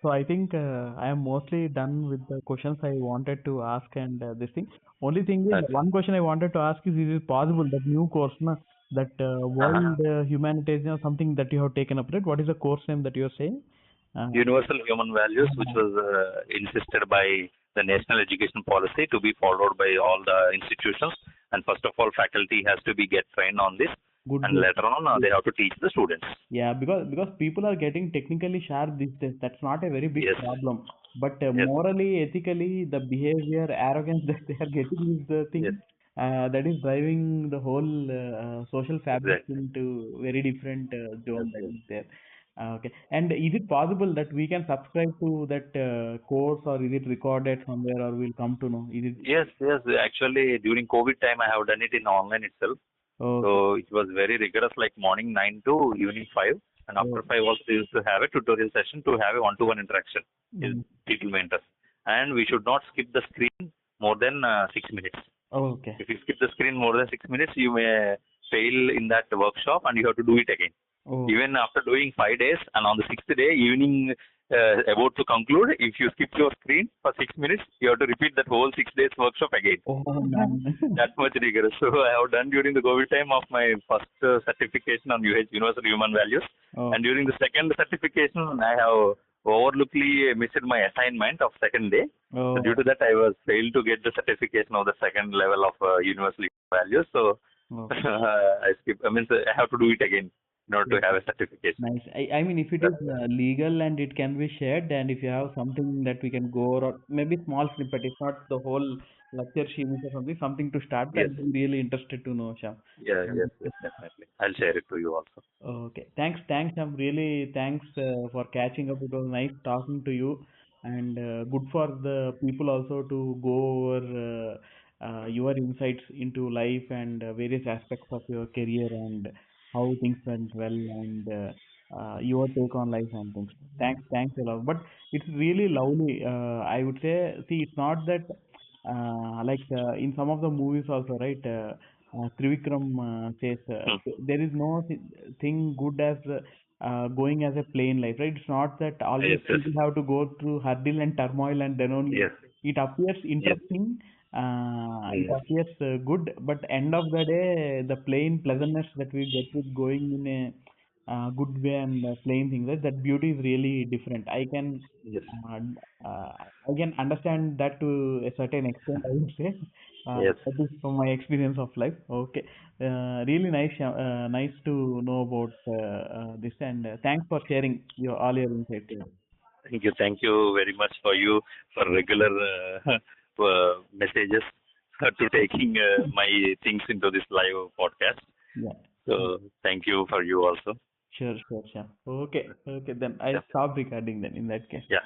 So I think I am mostly done with the questions I wanted to ask, and this thing. Only thing is, Okay. one question I wanted to ask is it possible that new course, na, that Uh-huh. World Humanitarian or something that you have taken up, right? What is the course name that you are saying? Universal human values, which Uh, was insisted by the national education policy to be followed by all the institutions. And first of all, faculty has to be get trained on this, good, and good. later on they have to teach the students. Yeah, because people are getting technically sharp these days. That's not a very big Yes. problem. But Yes. morally, ethically, the behavior, arrogance that they are getting is the Yes. thing that is driving the whole social fabric Exactly. into very different Yes. zone that Yes. is there. Okay. And is it possible that we can subscribe to that course, or is it recorded somewhere, or we'll come to know? Is it Yes. Yes. Actually, during COVID time, I have done it in online itself. okay? So it was very rigorous, like morning 9 to evening 5. And after Oh, 5 also we used to have a tutorial session to have a one-to-one interaction with mm, people mentors. And we should not skip the screen more than 6 minutes. okay. If you skip the screen more than 6 minutes, you may fail in that workshop and you have to do it again. Oh, Even after doing 5 days and on the sixth day, evening about to conclude, if you skip your screen for 6 minutes, you have to repeat that whole 6 days workshop again. oh man. That much rigorous. So I have done during the COVID time of my first certification on Universal Human Values, Oh, and during the second certification, I have overlookingly missed my assignment of second day. So due oh, to that, I was failed to get the certification of the second level of Universal Human Values. So oh. I skip. I mean, so I have to do it again in order to have a certification. Nice. I mean, if it is That's legal and it can be shared, and if you have something that we can go over, or maybe small snippet, if not the whole lecture series or something to start, yes. I'd be really interested to know, Sham. Yeah. Yes. Yes. Definitely. I'll share it to you also. Okay. Thanks, Sham. Really, thanks for catching up. It was nice talking to you, and good for the people also to go over your insights into life and various aspects of your career and how things went well. And your take on life and things. Thanks a lot. But it's really lovely. I would say, see, it's not that like in some of the movies also, right? Trivikram says Hmm. there is no thing good as going as a plain life, right? It's not that always Yes, yes, people have to go through hurdle and turmoil and then only yes, it appears yes, interesting. It yes, appears good, but end of the day, the plain pleasantness that we get with going in a good way and plain things, right? That beauty is really different. yes, Uh, uh, I can understand that to a certain extent, I would say. yes. That is from my experience of life. Okay, really nice, nice to know about this, and thanks for sharing your all your insights. Thank you very much for you for regular messages to taking my things into this live podcast. Yeah, So thank you for you also. sure, sure, sure. Okay, okay. Then Yeah, I'll stop recording then in that case. yeah.